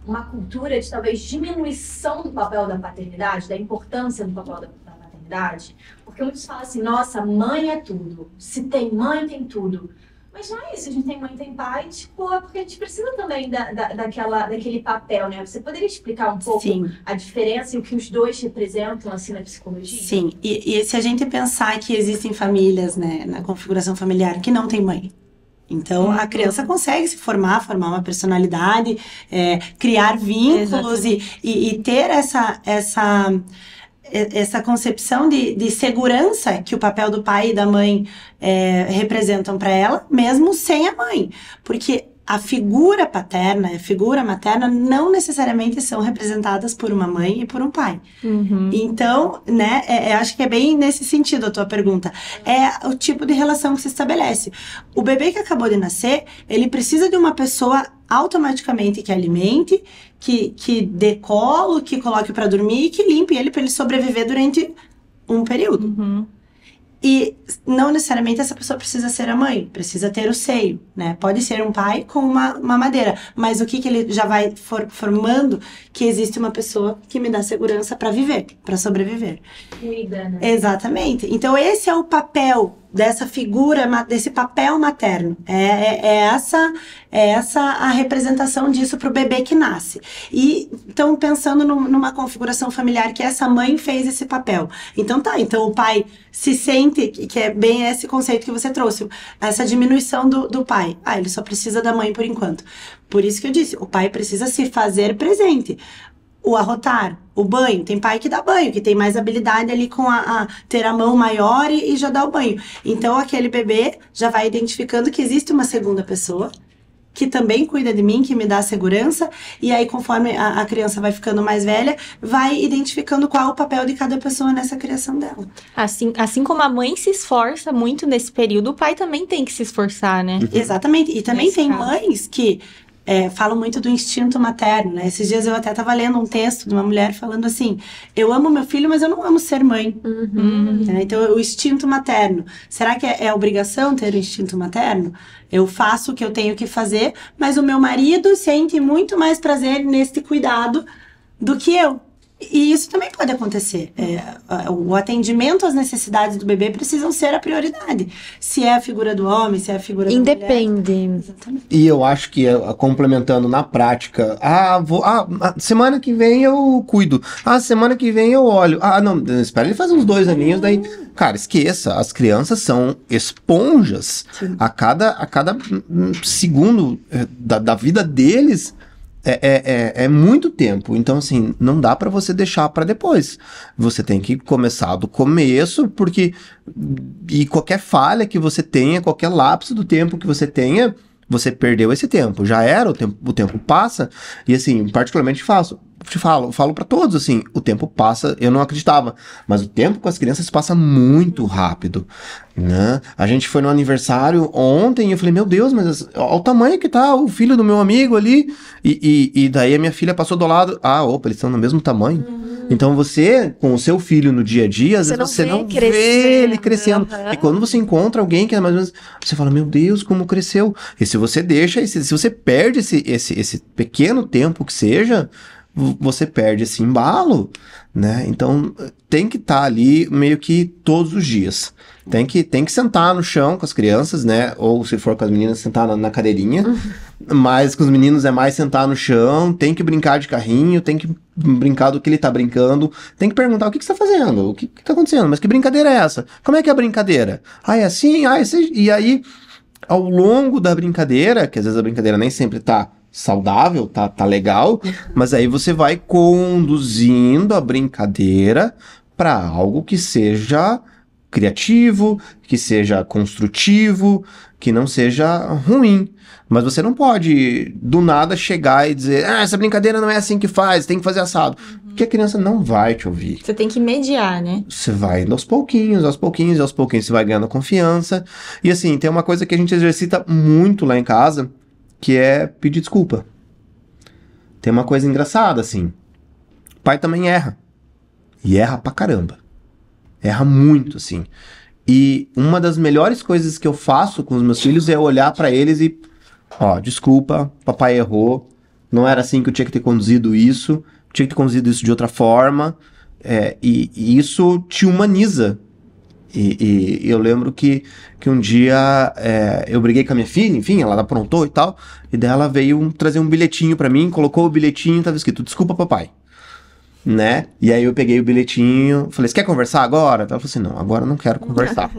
uma cultura de talvez diminuição do papel da paternidade, da importância do papel da paternidade? Porque muitos falam assim, nossa, mãe é tudo. Se tem mãe, tem tudo. Mas não é isso, a gente tem mãe, tem pai, tipo, porque a gente precisa também daquele papel, né? Você poderia explicar um pouco Sim. a diferença e o que os dois representam, assim, na psicologia? Sim, e se a gente pensar que existem famílias, né, na configuração familiar, que não tem mãe. Então, a criança consegue se formar uma personalidade, criar vínculos e ter essa concepção de segurança que o papel do pai e da mãe representam para ela, mesmo sem a mãe. Porque a figura paterna e a figura materna não necessariamente são representadas por uma mãe e por um pai. Então, né, acho que é bem nesse sentido a tua pergunta. É o tipo de relação que se estabelece. O bebê que acabou de nascer, ele precisa de uma pessoa automaticamente que alimente, que dê colo, que coloque para dormir e que limpe ele para ele sobreviver durante um período. E não necessariamente essa pessoa precisa ser a mãe, precisa ter o seio, né? Pode ser um pai com uma madeira, mas o que ele já vai formando? Que existe uma pessoa que me dá segurança para viver, para sobreviver. Cuida, né? Exatamente. Então esse é o papel dessa figura, desse papel materno. É essa a representação disso para o bebê que nasce. E então pensando numa configuração familiar que essa mãe fez esse papel. Então então o pai se sente, que é bem esse conceito que você trouxe, essa diminuição do pai. Ele só precisa da mãe por enquanto. Por isso que eu disse, o pai precisa se fazer presente. O arrotar, o banho, tem pai que dá banho, que tem mais habilidade ali com ter a mão maior e já dá o banho. Então aquele bebê já vai identificando que existe uma segunda pessoa que também cuida de mim, que me dá segurança, e aí conforme a criança vai ficando mais velha, vai identificando qual o papel de cada pessoa nessa criação dela. Assim como a mãe se esforça muito nesse período, o pai também tem que se esforçar, né? Exatamente, e também Nesse tem caso. mães que falam muito do instinto materno, né? Esses dias eu até estava lendo um texto de uma mulher falando assim, eu amo meu filho, mas eu não amo ser mãe. Então, o instinto materno. Será que é obrigação ter o instinto materno? Eu faço o que eu tenho que fazer, mas o meu marido sente muito mais prazer neste cuidado do que eu. E isso também pode acontecer. O atendimento às necessidades do bebê precisam ser a prioridade. Se é a figura do homem, se é a figura da mulher. Independe. Exatamente. E eu acho que, complementando na prática, semana que vem eu cuido. semana que vem eu olho. Não, espera ele fazer uns 2 aninhos, daí... Cara, esqueça, as crianças são esponjas. A cada segundo da vida deles... É muito tempo, então assim, não dá pra você deixar pra depois. Você tem que começar do começo, porque e qualquer falha que você tenha, qualquer lapso do tempo que você tenha, você perdeu esse tempo. Já era, o tempo passa, e assim, particularmente falo pra todos, assim, o tempo passa, eu não acreditava, mas o tempo com as crianças passa muito rápido, né? A gente foi no aniversário ontem e eu falei, meu Deus, mas olha o tamanho que tá o filho do meu amigo ali, e daí a minha filha passou do lado, opa, eles estão no mesmo tamanho. Então você, com o seu filho no dia a dia, às vezes você não vê ele crescendo. E quando você encontra alguém que é mais ou menos, você fala, meu Deus, como cresceu. E se você deixa, se você perde esse pequeno tempo que seja, você perde esse embalo, né? Então tem que estar ali meio que todos os dias. Tem que sentar no chão com as crianças, né? Ou se for com as meninas, sentar na cadeirinha. Mas com os meninos é mais sentar no chão, tem que brincar de carrinho, tem que brincar do que ele tá brincando, tem que perguntar o que você tá fazendo, o que tá acontecendo, mas que brincadeira é essa? Como é que é a brincadeira? É assim? E aí, ao longo da brincadeira, que às vezes a brincadeira nem sempre tá saudável, tá legal, mas aí você vai conduzindo a brincadeira para algo que seja criativo, que seja construtivo, que não seja ruim. Mas você não pode, do nada, chegar e dizer, essa brincadeira não é assim que faz, tem que fazer assado. Porque a criança não vai te ouvir. Você tem que mediar, né? Você vai indo aos pouquinhos você vai ganhando confiança. E assim, tem uma coisa que a gente exercita muito lá em casa, que é pedir desculpa. Tem uma coisa engraçada, assim. O pai também erra. E erra pra caramba. Erra muito, assim. E uma das melhores coisas que eu faço com os meus filhos é olhar pra eles e... desculpa, papai errou. Não era assim que eu tinha que ter conduzido isso. Tinha que ter conduzido isso de outra forma. E isso te humaniza. E eu lembro que um dia eu briguei com a minha filha, enfim, ela aprontou e tal, e daí ela veio trazer um bilhetinho pra mim, colocou o bilhetinho, tava escrito, desculpa papai, né? E aí eu peguei o bilhetinho, falei, você quer conversar agora? Ela falou assim, não, agora eu não quero conversar.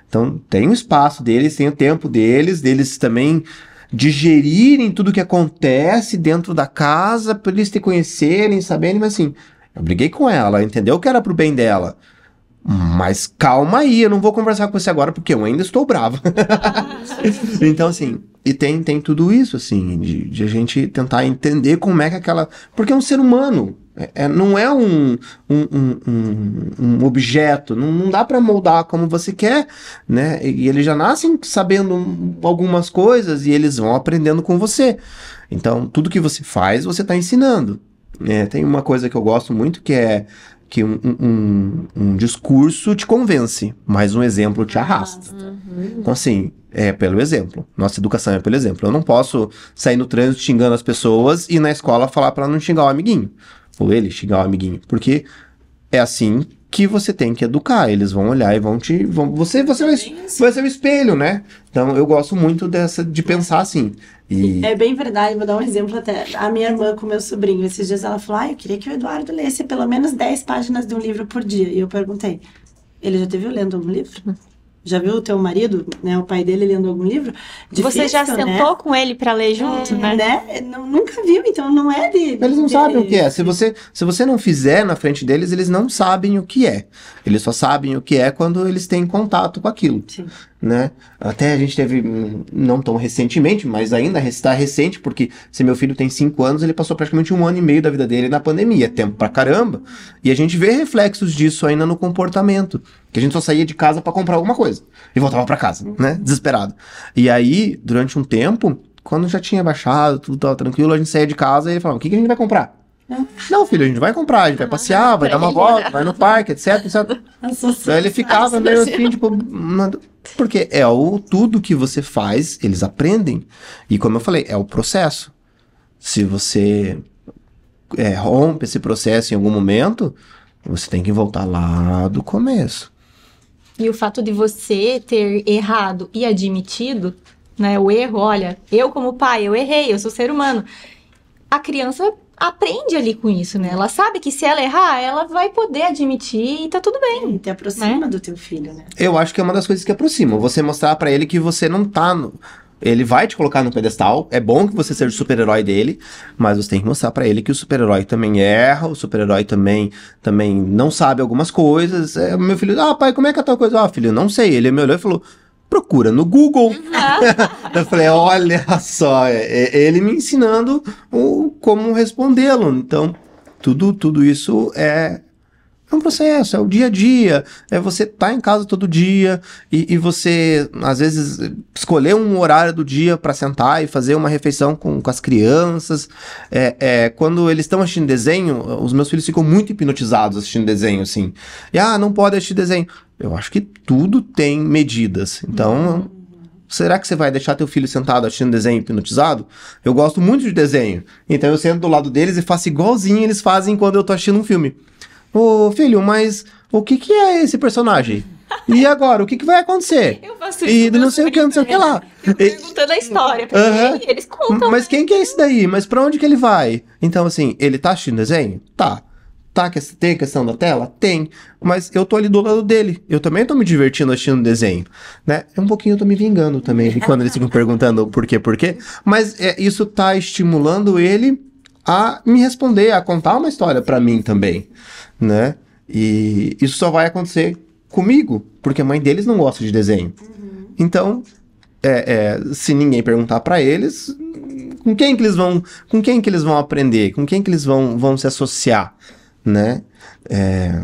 Então tem o espaço deles, tem o tempo deles também digerirem tudo que acontece dentro da casa, pra eles te conhecerem, saberem, mas assim, eu briguei com ela entendeu que era pro bem dela. Mas calma aí, eu não vou conversar com você agora porque eu ainda estou brava. Então, assim, e tem tudo isso, assim, de a gente tentar entender como é que aquela... Porque é um ser humano, não é um objeto, não dá pra moldar como você quer, né? E eles já nascem sabendo algumas coisas e eles vão aprendendo com você. Então, tudo que você faz, você tá ensinando. Tem uma coisa que eu gosto muito que é que um discurso te convence, mas um exemplo te arrasta. Então, assim, pelo exemplo. Nossa educação é pelo exemplo. Eu não posso sair no trânsito xingando as pessoas e na escola falar pra não xingar o amiguinho. Ou ele xingar o amiguinho. Porque é assim que você tem que educar. Eles vão olhar e você vai ser o espelho, né? Então, eu gosto muito de pensar assim. É bem verdade, vou dar um exemplo até. A minha irmã com meu sobrinho, esses dias ela falou, eu queria que o Eduardo lesse pelo menos 10 páginas de um livro por dia. E eu perguntei, ele já te viu lendo algum livro? Já viu o teu marido, né, o pai dele lendo algum livro? Difícil, você já sentou com ele pra ler junto, né? Nunca viu, então não é de... Eles não sabem o que é. Se você não fizer na frente deles, eles não sabem o que é. Eles só sabem o que é quando eles têm contato com aquilo. Sim. Né? Até a gente teve, não tão recentemente, mas ainda está recente, porque se meu filho tem 5 anos, ele passou praticamente 1 ano e meio da vida dele na pandemia, tempo pra caramba, e a gente vê reflexos disso ainda no comportamento, que a gente só saía de casa pra comprar alguma coisa, e voltava pra casa, né, desesperado. E aí, durante um tempo, quando já tinha baixado, tudo tava tranquilo, a gente saía de casa e ele falava, o que a gente vai comprar? Não, filho, a gente vai comprar, a gente vai passear, vai dar uma volta, vai no parque, etc. Daí ele ficava meio assim, tipo... Porque tudo que você faz, eles aprendem. E como eu falei, é o processo. Se você rompe esse processo em algum momento, você tem que voltar lá do começo. E o fato de você ter errado e admitido, né, o erro, olha, eu como pai, eu errei, eu sou ser humano. A criança aprende ali com isso, né? Ela sabe que se ela errar, ela vai poder admitir e tá tudo bem. Te aproxima do teu filho, né? Eu acho que é uma das coisas que aproxima. Você mostrar pra ele que você não tá Ele vai te colocar no pedestal. É bom que você seja o super-herói dele, mas você tem que mostrar pra ele que o super-herói também erra, o super-herói também não sabe algumas coisas. Meu filho, pai, como é que é tal coisa? Filho, não sei. Ele me olhou e falou, procura no Google. Eu falei, olha só, ele me ensinando como respondê-lo. Então, tudo isso é um processo, é o dia a dia. É você estar em casa todo dia e você, às vezes, escolher um horário do dia para sentar e fazer uma refeição com as crianças. Quando eles estão assistindo desenho, os meus filhos ficam muito hipnotizados assistindo desenho, assim. E, não pode assistir desenho. Eu acho que tudo tem medidas. Então, será que você vai deixar teu filho sentado assistindo desenho hipnotizado? Eu gosto muito de desenho. Então eu sento do lado deles e faço igualzinho eles fazem quando eu tô assistindo um filme. Ô, filho, mas o que é esse personagem? E agora, o que vai acontecer? Eu faço isso. E não sei o que, não sei o que lá. Perguntando a história pra mim, e eles contam. Mas quem que é esse daí? Mas pra onde que ele vai? Então, assim, ele tá assistindo desenho? Tá. Tem a questão da tela? Tem. Mas eu tô ali do lado dele. Eu também tô me divertindo assistindo desenho, né? Um pouquinho eu tô me vingando também, quando eles ficam perguntando por quê. Mas isso tá estimulando ele a me responder, a contar uma história pra mim também, né? E isso só vai acontecer comigo, porque a mãe deles não gosta de desenho. Então, se ninguém perguntar pra eles, com quem que eles vão aprender? Com quem que eles vão se associar? Né?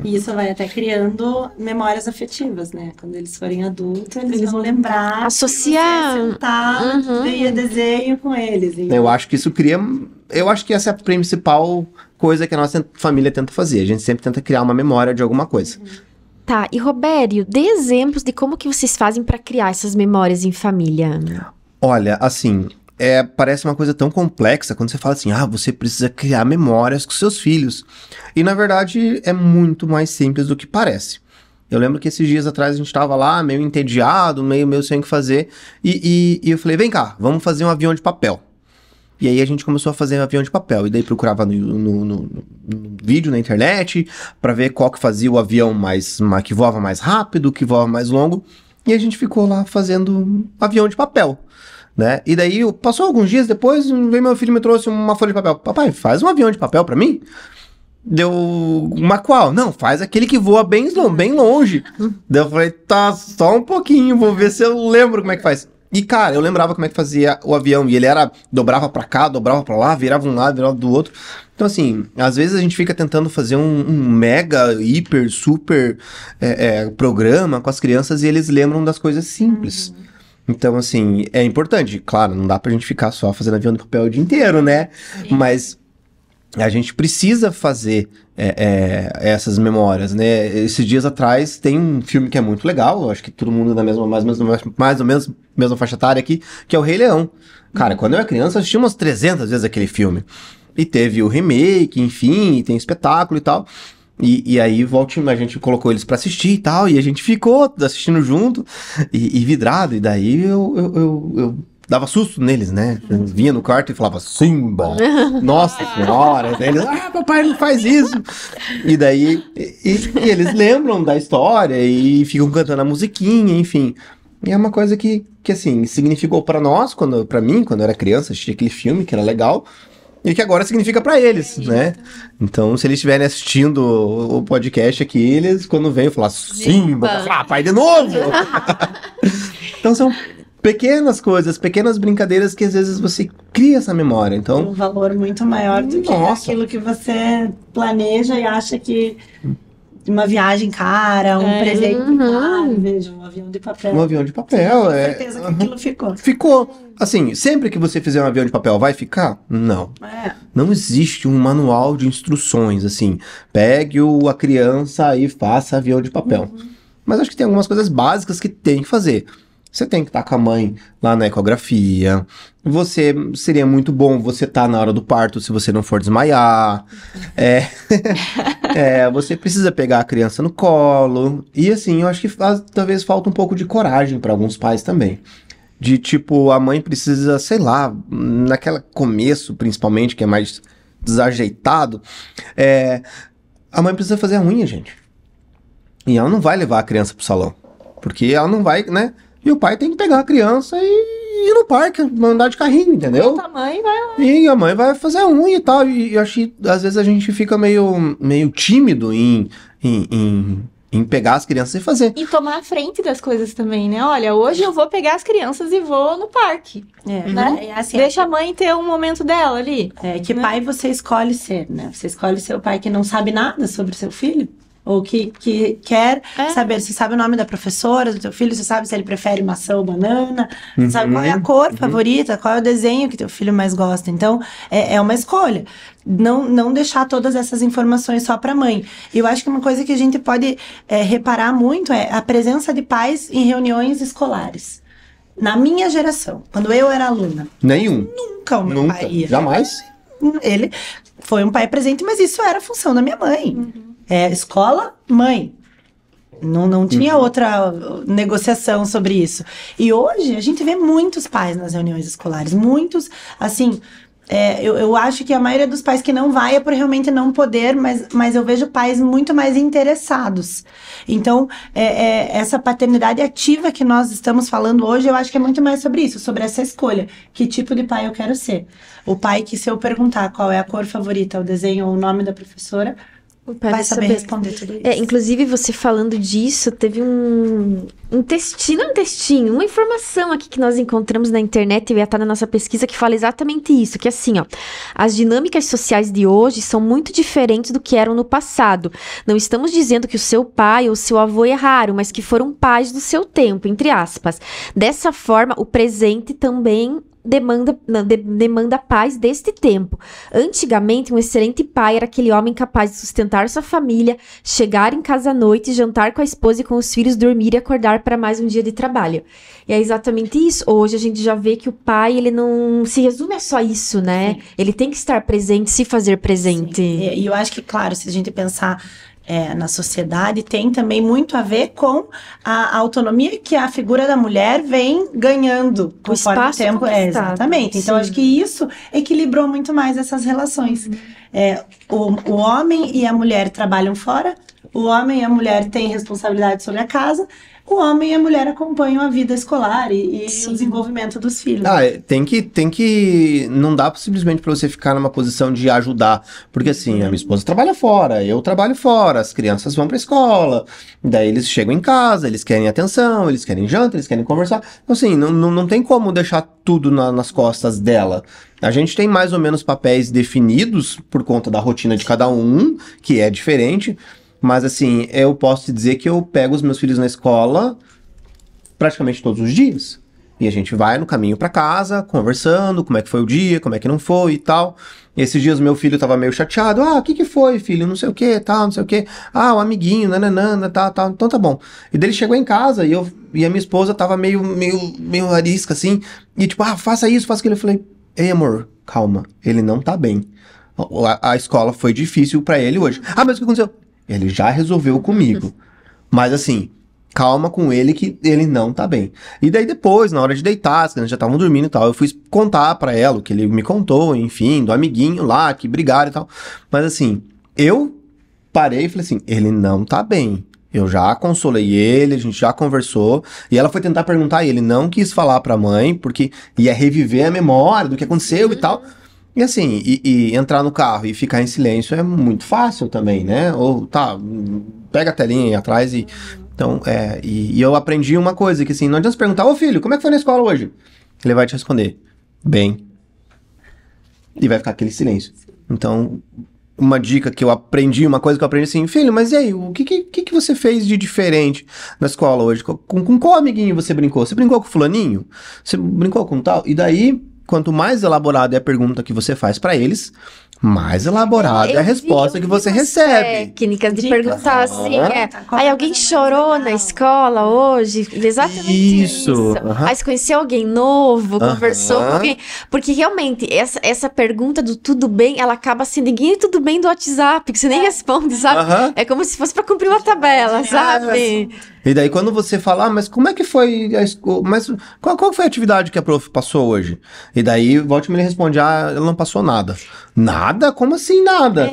E isso vai até criando memórias afetivas, né? Quando eles forem adultos, eles vão lembrar, associar, sentar, ver desenho com eles. Então. Eu acho que isso cria... Eu acho que essa é a principal coisa que a nossa família tenta fazer. A gente sempre tenta criar uma memória de alguma coisa. Tá, e Robério, dê exemplos de como que vocês fazem para criar essas memórias em família. Olha, assim... parece uma coisa tão complexa quando você fala assim, você precisa criar memórias com seus filhos. E, na verdade, é muito mais simples do que parece. Eu lembro que esses dias atrás a gente tava lá, meio entediado, meio sem o que fazer, e eu falei, vem cá, vamos fazer um avião de papel. E aí a gente começou a fazer um avião de papel, e daí procurava no vídeo na internet, pra ver qual que fazia o avião que voava mais rápido, que voava mais longo, e a gente ficou lá fazendo um avião de papel. Né? E daí, passou alguns dias depois, veio meu filho e me trouxe uma folha de papel. Papai, faz um avião de papel pra mim? Deu uma qual? Não, faz aquele que voa bem longe. Daí eu falei, tá, só um pouquinho, vou ver se eu lembro como é que faz. E, cara, eu lembrava como é que fazia o avião. E ele dobrava pra cá, dobrava pra lá, virava um lado, virava do outro. Então, assim, às vezes a gente fica tentando fazer um mega, hiper, super programa com as crianças e eles lembram das coisas simples. Então, assim, é importante. Claro, não dá pra gente ficar só fazendo avião de papel o dia inteiro, né? Mas a gente precisa fazer essas memórias, né? Esses dias atrás tem um filme que é muito legal, eu acho que todo mundo da mais ou menos mesma faixa etária aqui, que é o Rei Leão. Cara, quando eu era criança, eu assisti umas 300 vezes aquele filme. E teve o remake, enfim, e tem espetáculo e tal. E aí, a gente colocou eles pra assistir e tal, e a gente ficou assistindo junto, e vidrado, e daí eu dava susto neles, né? Eu vinha no quarto e falava, Simba, nossa senhora, daí eles, papai não faz isso. E daí, e eles lembram da história e ficam cantando a musiquinha, enfim. E é uma coisa que assim, significou pra nós, pra mim, quando eu era criança, assistia aquele filme, que era legal, e que agora significa pra eles, né? Então, se eles estiverem assistindo o podcast aqui, eles, quando vêm, falar Simba, pai, de novo! Então, são pequenas coisas, pequenas brincadeiras que às vezes você cria essa memória. Então, um valor muito maior do que aquilo que você planeja e acha que uma viagem cara, um presente caro, veja, um avião de papel. Um avião de papel, Com certeza que aquilo ficou. Ficou. Assim, sempre que você fizer um avião de papel, vai ficar? Não. Não existe um manual de instruções, assim. Pegue a criança e faça avião de papel. Mas acho que tem algumas coisas básicas que tem que fazer. Você tem que estar com a mãe lá na ecografia. Seria muito bom você estar na hora do parto se você não for desmaiar. Você precisa pegar a criança no colo. E assim, eu acho que talvez falta um pouco de coragem para alguns pais também. De tipo, a mãe precisa, sei lá, naquele começo principalmente, que é mais desajeitado, a mãe precisa fazer a unha, gente. E ela não vai levar a criança pro salão. Porque ela não vai, né? E o pai tem que pegar a criança e ir no parque, andar de carrinho, entendeu? A mãe vai lá. E a mãe vai fazer a unha e tal. E eu acho que às vezes a gente fica meio tímido em pegar as crianças e fazer. E tomar a frente das coisas também, né? Olha, hoje eu vou pegar as crianças e vou no parque. Né? Assim, deixa a mãe ter um momento dela ali. Que pai você escolhe ser, né? Você escolhe ser o pai que não sabe nada sobre o seu filho? Ou que quer saber, você sabe o nome da professora do teu filho, você sabe se ele prefere maçã ou banana, você sabe qual é a cor favorita, qual é o desenho que teu filho mais gosta. Então, é uma escolha. Não deixar todas essas informações só pra mãe. E eu acho que uma coisa que a gente pode reparar muito é a presença de pais em reuniões escolares. Na minha geração, quando eu era aluna. Nenhum. Nunca o meu pai ia. Jamais. Ele foi um pai presente, mas isso era função da minha mãe. Escola, mãe. Não tinha outra negociação sobre isso. E hoje a gente vê muitos pais nas reuniões escolares. Muitos, assim, eu acho que a maioria dos pais que não vai é por realmente não poder, mas eu vejo pais muito mais interessados. Então, essa paternidade ativa que nós estamos falando hoje, eu acho que é muito mais sobre isso, sobre essa escolha. Que tipo de pai eu quero ser? O pai que, se eu perguntar qual é a cor favorita, o desenho ou o nome da professora, vai saber responder tudo isso. Inclusive, você falando disso, teve um textinho, uma informação aqui que nós encontramos na internet e vai estar na nossa pesquisa que fala exatamente isso, que assim, ó, as dinâmicas sociais de hoje são muito diferentes do que eram no passado. Não estamos dizendo que o seu pai ou seu avô erraram, mas que foram pais do seu tempo, entre aspas. Dessa forma, o presente também demanda paz deste tempo. Antigamente, um excelente pai era aquele homem capaz de sustentar sua família, chegar em casa à noite, jantar com a esposa e com os filhos, dormir e acordar para mais um dia de trabalho. E é exatamente isso. Hoje a gente já vê que o pai, ele não se resume a só isso, né? Sim. Ele tem que estar presente, se fazer presente. Sim. E eu acho que, claro, se a gente pensar na sociedade, tem também muito a ver com a autonomia que a figura da mulher vem ganhando conforme o tempo. Exatamente. Então, acho que isso equilibrou muito mais essas relações. O homem e a mulher trabalham fora, O homem e a mulher têm responsabilidade sobre a casa, o homem e a mulher acompanham a vida escolar e o desenvolvimento dos filhos. Tem que... Não dá simplesmente pra você ficar numa posição de ajudar. Porque assim, a minha esposa trabalha fora, eu trabalho fora, as crianças vão pra escola, daí eles chegam em casa, eles querem atenção, eles querem janta, eles querem conversar. Então assim, não tem como deixar tudo nas costas dela. A gente tem mais ou menos papéis definidos por conta da rotina de cada um, que é diferente. Mas assim, eu posso te dizer que eu pego os meus filhos na escola praticamente todos os dias. E a gente vai no caminho pra casa, conversando, como é que foi o dia, como é que não foi e tal. E esses dias meu filho tava meio chateado. O que foi, filho? Não sei o que, tal, não sei o que. O amiguinho, nananana, tal. Então tá bom. E daí ele chegou em casa e a minha esposa tava meio arisca, assim. E tipo, faça isso, faça aquilo. Eu falei, ei amor, calma, ele não tá bem. A escola foi difícil pra ele hoje. Mas o que aconteceu? Ele já resolveu comigo. Mas assim, calma com ele que ele não tá bem. E daí depois, na hora de deitar, as crianças já estavam dormindo e tal, eu fui contar pra ela o que ele me contou, enfim, do amiguinho lá, que brigaram e tal. Mas assim, eu parei e falei assim, ele não tá bem. Eu já consolei ele, a gente já conversou, e ela foi tentar perguntar e ele não quis falar pra mãe, porque ia reviver a memória do que aconteceu e tal. E assim, e entrar no carro e ficar em silêncio é muito fácil também, né? Ou pega a telinha aí atrás e... Então, e eu aprendi uma coisa, que assim, não adianta perguntar, ô filho, como é que foi na escola hoje? Ele vai te responder, bem. E vai ficar aquele silêncio. Então, uma dica que eu aprendi, uma coisa que eu aprendi assim, filho, mas e aí, o que você fez de diferente na escola hoje? Com qual amiguinho você brincou? Você brincou com fulaninho? Você brincou com tal? E daí... Quanto mais elaborada é a pergunta que você faz pra eles, mais elaborada é a resposta que você recebe. Técnicas de perguntar assim, alguém chorou na escola hoje? Exatamente isso. Aí você conheceu alguém novo, conversou com alguém. Porque realmente, essa pergunta do tudo bem, ela acaba assim, ninguém tudo bem do WhatsApp, que você nem responde, sabe? É como se fosse pra cumprir uma tabela, sabe? E daí quando você fala, mas como é que foi a escola? Mas qual foi a atividade que a prof passou hoje? E daí o Walter me responde, ela não passou nada. Nada? Como assim nada?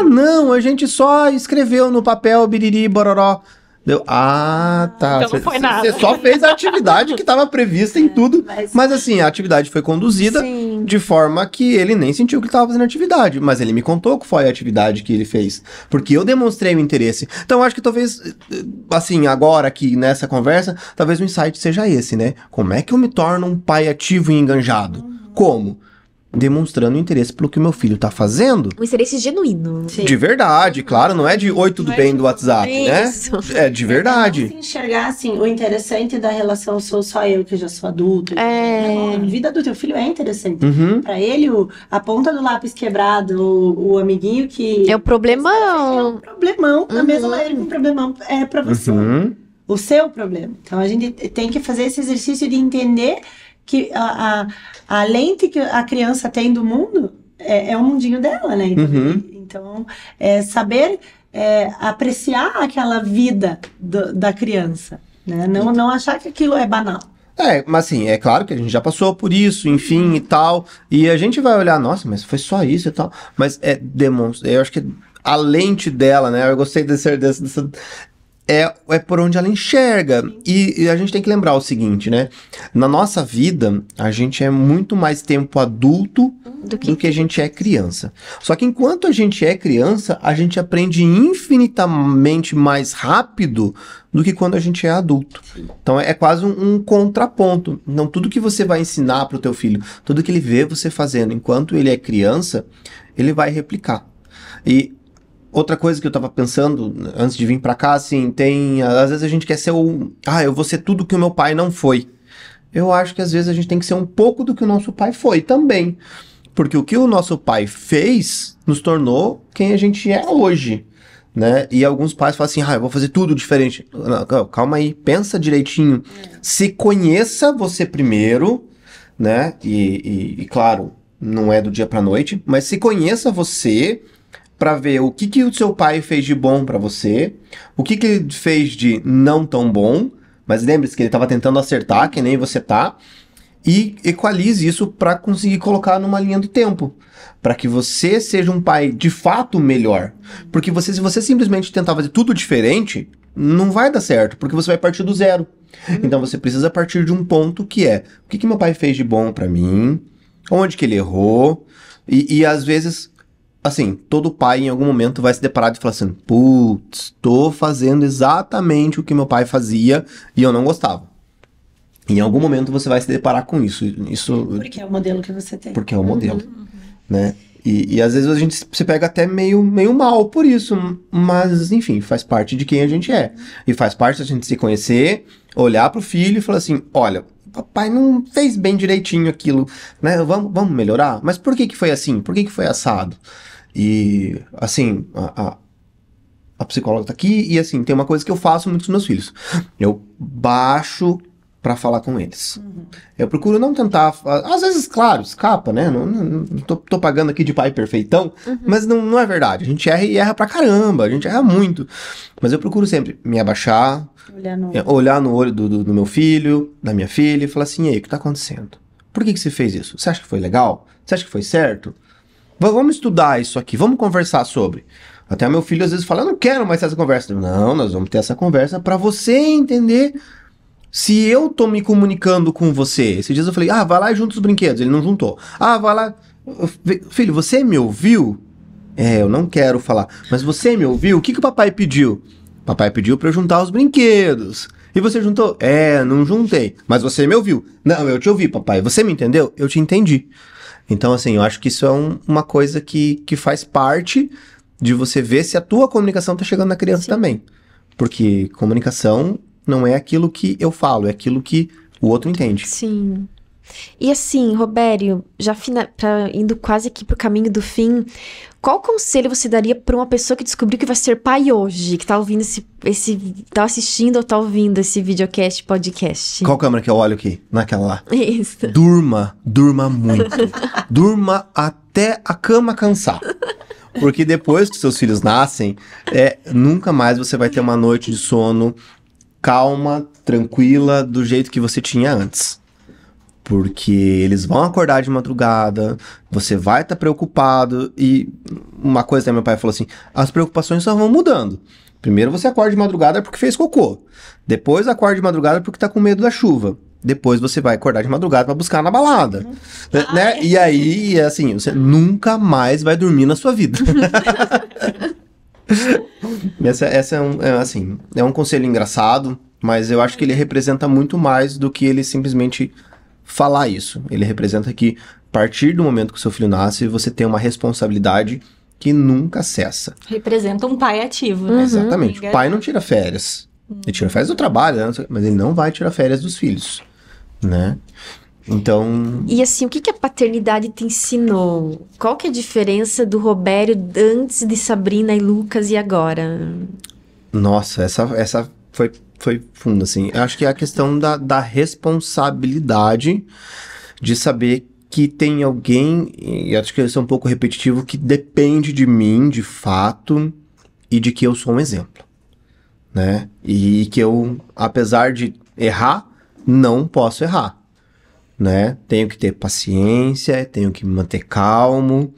Não, a gente só escreveu no papel biriri bororó. Deu, tá. Então não foi nada. Você só fez a atividade que estava prevista em tudo. Mas assim, a atividade foi conduzida de forma que ele nem sentiu que estava fazendo atividade. Mas ele me contou qual foi a atividade que ele fez. Porque eu demonstrei o interesse. Então eu acho que talvez, assim, agora aqui nessa conversa, talvez o insight seja esse, né? Como é que eu me torno um pai ativo e enganjado? Como? Demonstrando interesse pelo que o meu filho tá fazendo. Um interesse genuíno. Sim. De verdade, claro, não é de oi, tudo bem do WhatsApp, né? É de verdade. Se enxergar assim, o interessante da relação sou só eu que já sou adulto. Não, a vida do teu filho é interessante. Pra ele, a ponta do lápis quebrado, o amiguinho que... É o problemão. É um problemão, da mesma maneira que um problemão é pra você. O seu problema. Então a gente tem que fazer esse exercício de entender que a lente que a criança tem do mundo é o mundinho dela, né? Então, saber apreciar aquela vida da criança, né? Não achar que aquilo é banal. Mas assim, é claro que a gente já passou por isso, enfim, e tal, e a gente vai olhar, nossa, mas foi só isso e tal, mas demonstra, eu acho que a lente dela, né, eu gostei dessa é por onde ela enxerga. E a gente tem que lembrar o seguinte, né? Na nossa vida, a gente é muito mais tempo adulto do que a gente é criança. Só que enquanto a gente é criança, a gente aprende infinitamente mais rápido do que quando a gente é adulto. Então é quase um contraponto. Então tudo que você vai ensinar pro teu filho, tudo que ele vê você fazendo enquanto ele é criança, ele vai replicar. E outra coisa que eu tava pensando antes de vir pra cá, assim, às vezes a gente quer ser eu vou ser tudo que o meu pai não foi. Eu acho que às vezes a gente tem que ser um pouco do que o nosso pai foi também. Porque o que o nosso pai fez nos tornou quem a gente é hoje, né? E alguns pais falam assim, eu vou fazer tudo diferente. Não, calma aí, pensa direitinho. Se conheça você primeiro, né? E claro, não é do dia pra noite, mas se conheça você para ver o que o seu pai fez de bom para você, o que ele fez de não tão bom, mas lembre-se que ele estava tentando acertar, que nem você tá, e equalize isso para conseguir colocar numa linha do tempo. Para que você seja um pai de fato melhor. Porque se você simplesmente tentar fazer tudo diferente, não vai dar certo, porque você vai partir do zero. Então você precisa partir de um ponto que é: o que meu pai fez de bom para mim? Onde que ele errou? E às vezes, assim, todo pai em algum momento vai se deparar e falar assim: putz, tô fazendo exatamente o que meu pai fazia e eu não gostava. Em algum momento você vai se deparar com isso. Porque é o modelo que você tem. Porque é o modelo, né? E às vezes a gente se pega até meio mal por isso, mas enfim, faz parte de quem a gente é. E faz parte da gente se conhecer, olhar pro filho e falar assim: olha, papai não fez bem direitinho aquilo, né? Vamos melhorar? Mas por que foi assim? Por que foi assado? E assim, a psicóloga tá aqui e assim, tem uma coisa que eu faço muito com os meus filhos. Eu baixo pra falar com eles. Eu procuro não tentar... Às vezes, claro, escapa, né? Não tô pagando aqui de pai perfeitão, mas não é verdade. A gente erra e erra pra caramba. A gente erra muito. Mas eu procuro sempre me abaixar, olhar no olho do meu filho, da minha filha, e falar assim: e aí, o que tá acontecendo? Por que você fez isso? Você acha que foi legal? Você acha que foi certo? Vamos estudar isso aqui, vamos conversar sobre. Até meu filho às vezes fala: eu não quero mais ter essa conversa. Não, nós vamos ter essa conversa pra você entender... Se eu tô me comunicando com você, esses dias eu falei: vai lá e junta os brinquedos. Ele não juntou. Vai lá. Filho, você me ouviu? Eu não quero falar. Mas você me ouviu? O que o papai pediu? Papai pediu pra eu juntar os brinquedos. E você juntou? Não juntei. Mas você me ouviu? Não, eu te ouvi, papai. Você me entendeu? Eu te entendi. Então, assim, eu acho que isso é uma coisa que faz parte de você ver se a tua comunicação tá chegando na criança também. Porque comunicação... não é aquilo que eu falo, é aquilo que o outro entende. Sim. E assim, Robério, já indo quase aqui pro caminho do fim, qual conselho você daria para uma pessoa que descobriu que vai ser pai hoje, que tá ouvindo tá assistindo ou tá ouvindo esse videocast, podcast? Qual câmera que eu olho aqui? Naquela lá. Isso. Durma muito. Durma até a cama cansar. Porque depois que seus filhos nascem, nunca mais você vai ter uma noite de sono calma, tranquila, do jeito que você tinha antes. Porque eles vão acordar de madrugada, você vai estar preocupado, e uma coisa que meu pai falou assim: as preocupações só vão mudando. Primeiro você acorda de madrugada porque fez cocô. Depois acorda de madrugada porque tá com medo da chuva. Depois você vai acordar de madrugada para buscar na balada. Né? E aí, assim, você nunca mais vai dormir na sua vida. Essa é um conselho engraçado, mas eu acho que ele representa muito mais do que ele simplesmente falar isso. Ele representa que, a partir do momento que o seu filho nasce, você tem uma responsabilidade que nunca cessa. Representa um pai ativo, né? Exatamente. O pai não tira férias. Ele tira férias do trabalho, né? Mas ele não vai tirar férias dos filhos, né? Então... E assim, o que a paternidade te ensinou? Qual que é a diferença do Robério antes de Sabrina e Lucas e agora? Nossa, essa foi funda, assim. Eu acho que é a questão da responsabilidade de saber que tem alguém, e acho que isso é um pouco repetitivo, que depende de mim, de fato, e de que eu sou um exemplo, né? E que eu, apesar de errar, não posso errar. Né? Tenho que ter paciência, tenho que me manter calmo,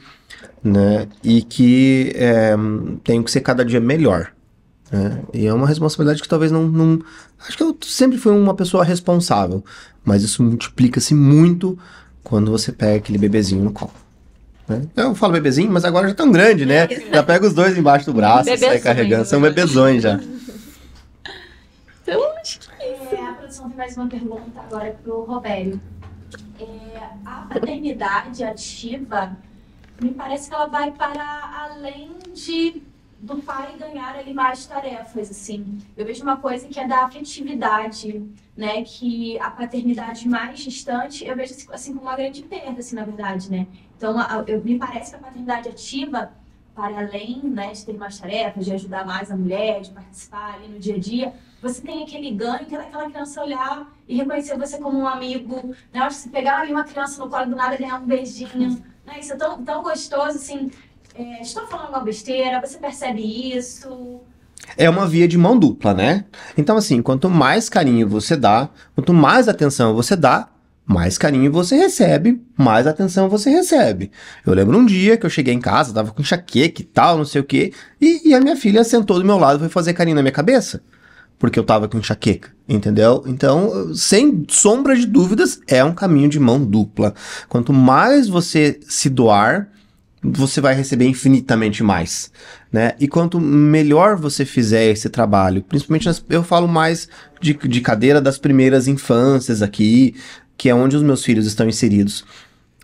né? E que tenho que ser cada dia melhor, né? E é uma responsabilidade que talvez não... Acho que eu sempre fui uma pessoa responsável, mas isso multiplica-se muito quando você pega aquele bebezinho no colo, né? Eu falo bebezinho, mas agora já tão grande, né? Já pega os dois embaixo do braço e sai carregando, são bebezões já. Então, acho que... A produção tem mais uma pergunta agora pro Robério. A paternidade ativa, me parece que ela vai para além do pai ganhar ali mais tarefas, assim. Eu vejo uma coisa que é da afetividade, né? Que a paternidade mais distante, eu vejo assim como uma grande perda, assim, na verdade, né? Então, me parece que a paternidade ativa, para além, né, de ter mais tarefas, de ajudar mais a mulher, de participar ali no dia a dia, você tem aquele ganho que é daquela criança olhar e reconhecer você como um amigo, né? Acho que se pegar ali uma criança no colo do nada e ganhar um beijinho, né? Isso é tão gostoso, assim. Estou falando uma besteira, você percebe isso? É uma via de mão dupla, né? Então, assim, quanto mais carinho você dá, quanto mais atenção você dá, mais carinho você recebe, mais atenção você recebe. Eu lembro um dia que eu cheguei em casa, tava com enxaqueca e tal, não sei o quê, e a minha filha sentou do meu lado e foi fazer carinho na minha cabeça, porque eu tava com enxaqueca, entendeu? Então, sem sombra de dúvidas, é um caminho de mão dupla. Quanto mais você se doar, você vai receber infinitamente mais, né? E quanto melhor você fizer esse trabalho, principalmente eu falo mais de cadeira das primeiras infâncias aqui, que é onde os meus filhos estão inseridos.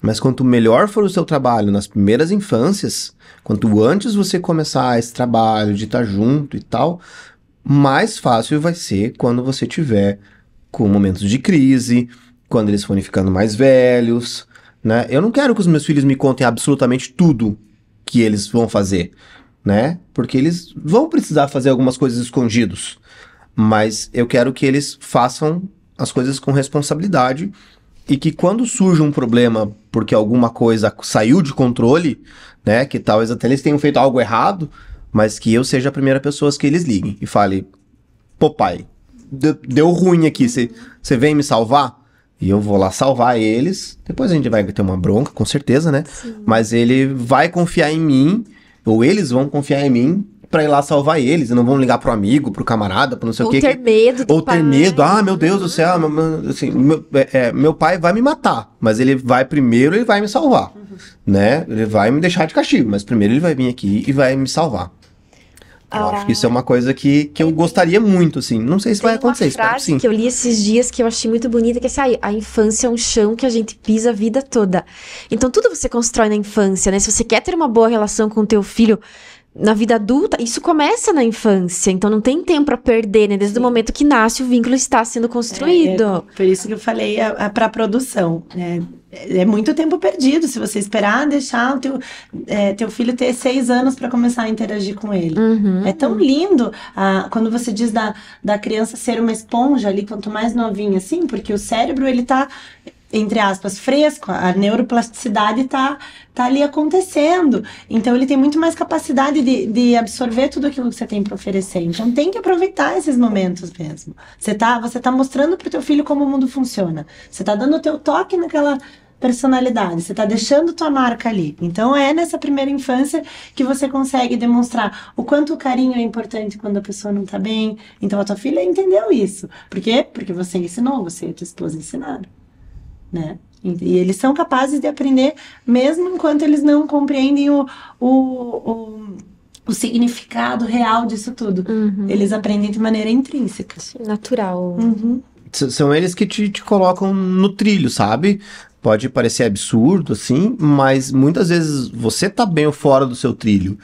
Mas quanto melhor for o seu trabalho nas primeiras infâncias, quanto antes você começar esse trabalho de estar junto e tal, mais fácil vai ser quando você tiver com momentos de crise, quando eles forem ficando mais velhos, né? Eu não quero que os meus filhos me contem absolutamente tudo que eles vão fazer, né? Porque eles vão precisar fazer algumas coisas escondidos. Mas eu quero que eles façam as coisas com responsabilidade e que quando surge um problema porque alguma coisa saiu de controle, né? Que talvez até eles tenham feito algo errado, mas que eu seja a primeira pessoa que eles liguem e fale: pô, pai, deu ruim aqui, você vem me salvar? E eu vou lá salvar eles. Depois a gente vai ter uma bronca, com certeza, né? Sim. Mas ele vai confiar em mim, ou eles vão confiar em mim pra ir lá salvar eles. E não vão ligar pro amigo, pro camarada, pro não sei o quê. Ou ter medo do Ou ter medo. Ah, meu Deus do céu. Assim, meu pai vai me matar, mas ele vai primeiro, ele vai me salvar. Né? Ele vai me deixar de castigo, mas primeiro ele vai vir aqui e vai me salvar. Eu acho que isso é uma coisa que eu gostaria muito, assim. Não sei se vai acontecer, espero que sim. Que eu li esses dias que eu achei muito bonita, que é assim, a infância é um chão que a gente pisa a vida toda. Então tudo você constrói na infância, né? Se você quer ter uma boa relação com o teu filho na vida adulta, isso começa na infância. Então não tem tempo pra perder, né? Desde o momento que nasce, o vínculo está sendo construído. Por isso que eu falei pra produção, né? É muito tempo perdido se você esperar deixar o teu filho ter 6 anos para começar a interagir com ele. É tão lindo quando você diz da criança ser uma esponja ali, quanto mais novinha assim, porque o cérebro, ele tá, entre aspas, fresco, a neuroplasticidade tá ali acontecendo. Então ele tem muito mais capacidade de absorver tudo aquilo que você tem para oferecer. Então tem que aproveitar esses momentos mesmo. Você tá mostrando pro teu filho como o mundo funciona. Você tá dando o teu toque naquela personalidade, você tá deixando tua marca ali. Então é nessa primeira infância que você consegue demonstrar o quanto o carinho é importante quando a pessoa não tá bem. Então a tua filha entendeu isso. Por quê? Porque você ensinou, você e a tua esposa ensinaram, né? E eles são capazes de aprender mesmo enquanto eles não compreendem o significado real disso tudo. Eles aprendem de maneira intrínseca. Natural. São eles que te colocam no trilho, sabe? Pode parecer absurdo, assim, mas muitas vezes você tá bem ou fora do seu trilho.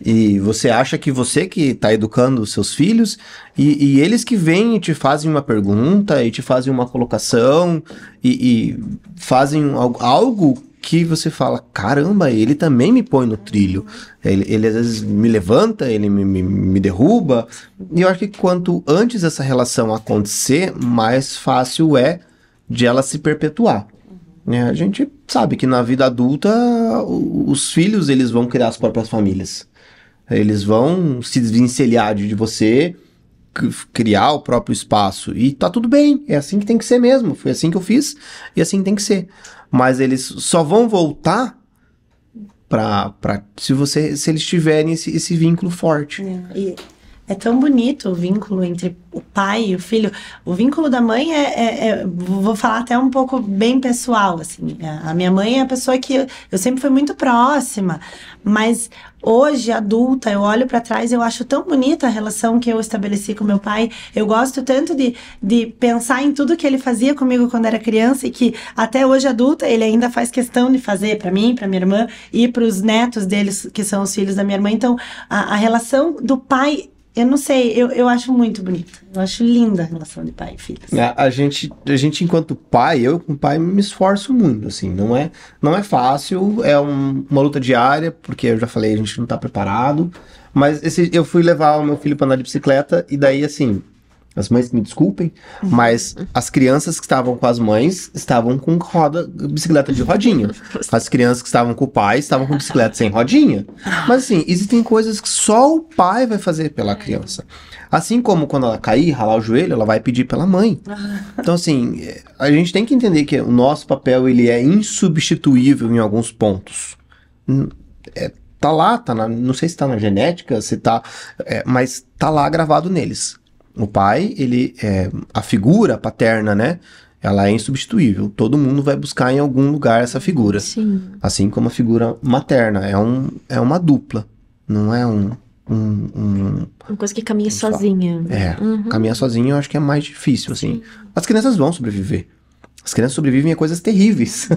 E você acha que você que tá educando os seus filhos, e eles que vêm e te fazem uma pergunta, e te fazem uma colocação, e fazem algo que você fala: caramba, ele também me põe no trilho. Ele às vezes me levanta, ele me derruba. E eu acho que quanto antes essa relação acontecer, mais fácil é de ela se perpetuar. A gente sabe que na vida adulta os filhos, eles vão criar as próprias famílias. Eles vão se desvencilhar de você, criar o próprio espaço. E tá tudo bem, é assim que tem que ser mesmo. Foi assim que eu fiz e assim tem que ser. Mas eles só vão voltar se eles tiverem esse vínculo forte. É tão bonito o vínculo entre o pai e o filho. O vínculo da mãe vou falar até um pouco bem pessoal, assim. A minha mãe é a pessoa que eu sempre fui muito próxima, mas hoje, adulta, eu olho pra trás e eu acho tão bonita a relação que eu estabeleci com meu pai. Eu gosto tanto de pensar em tudo que ele fazia comigo quando era criança e que até hoje, adulta, ele ainda faz questão de fazer pra mim, pra minha irmã e pros netos deles, que são os filhos da minha irmã. Então, a relação do pai... Eu não sei, eu acho muito bonita. Eu acho linda a relação de pai e filho. Assim. A gente, enquanto pai, eu com o pai me esforço muito, assim. Não é fácil, é uma luta diária, porque eu já falei, a gente não tá preparado. Mas eu fui levar o meu filho pra andar de bicicleta, e daí, assim, As mães que me desculpem, mas as crianças que estavam com as mães estavam com bicicleta de rodinha. As crianças que estavam com o pai estavam com bicicleta sem rodinha. Mas assim, existem coisas que só o pai vai fazer pela criança. Assim como quando ela cair, ralar o joelho, ela vai pedir pela mãe. Então assim, a gente tem que entender que o nosso papel ele é insubstituível em alguns pontos. Tá lá, não sei se tá na genética, se tá, mas tá lá gravado neles. O pai, a figura paterna, né? Ela é insubstituível. Todo mundo vai buscar em algum lugar essa figura. Sim. Assim como a figura materna. É uma dupla. Não é uma coisa que caminha sozinha. Caminhar sozinho eu acho que é mais difícil, assim. As crianças vão sobreviver. As crianças sobrevivem a coisas terríveis.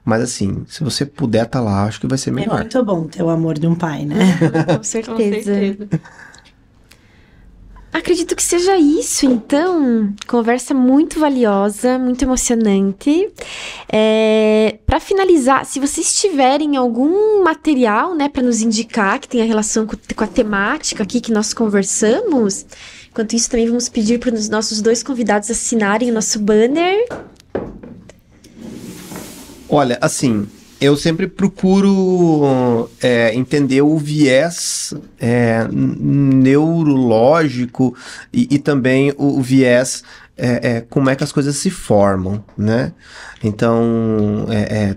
Mas assim, se você puder estar lá, acho que vai ser melhor. É muito bom ter o amor de um pai, né? Com certeza. Acredito que seja isso, então. Conversa muito valiosa, muito emocionante. Para finalizar, se vocês tiverem algum material, né, para nos indicar que tenha relação com a temática aqui que nós conversamos, enquanto isso também vamos pedir para os nossos 2 convidados assinarem o nosso banner. Olha, assim, eu sempre procuro entender o viés neurológico e também o viés como é que as coisas se formam, né? Então,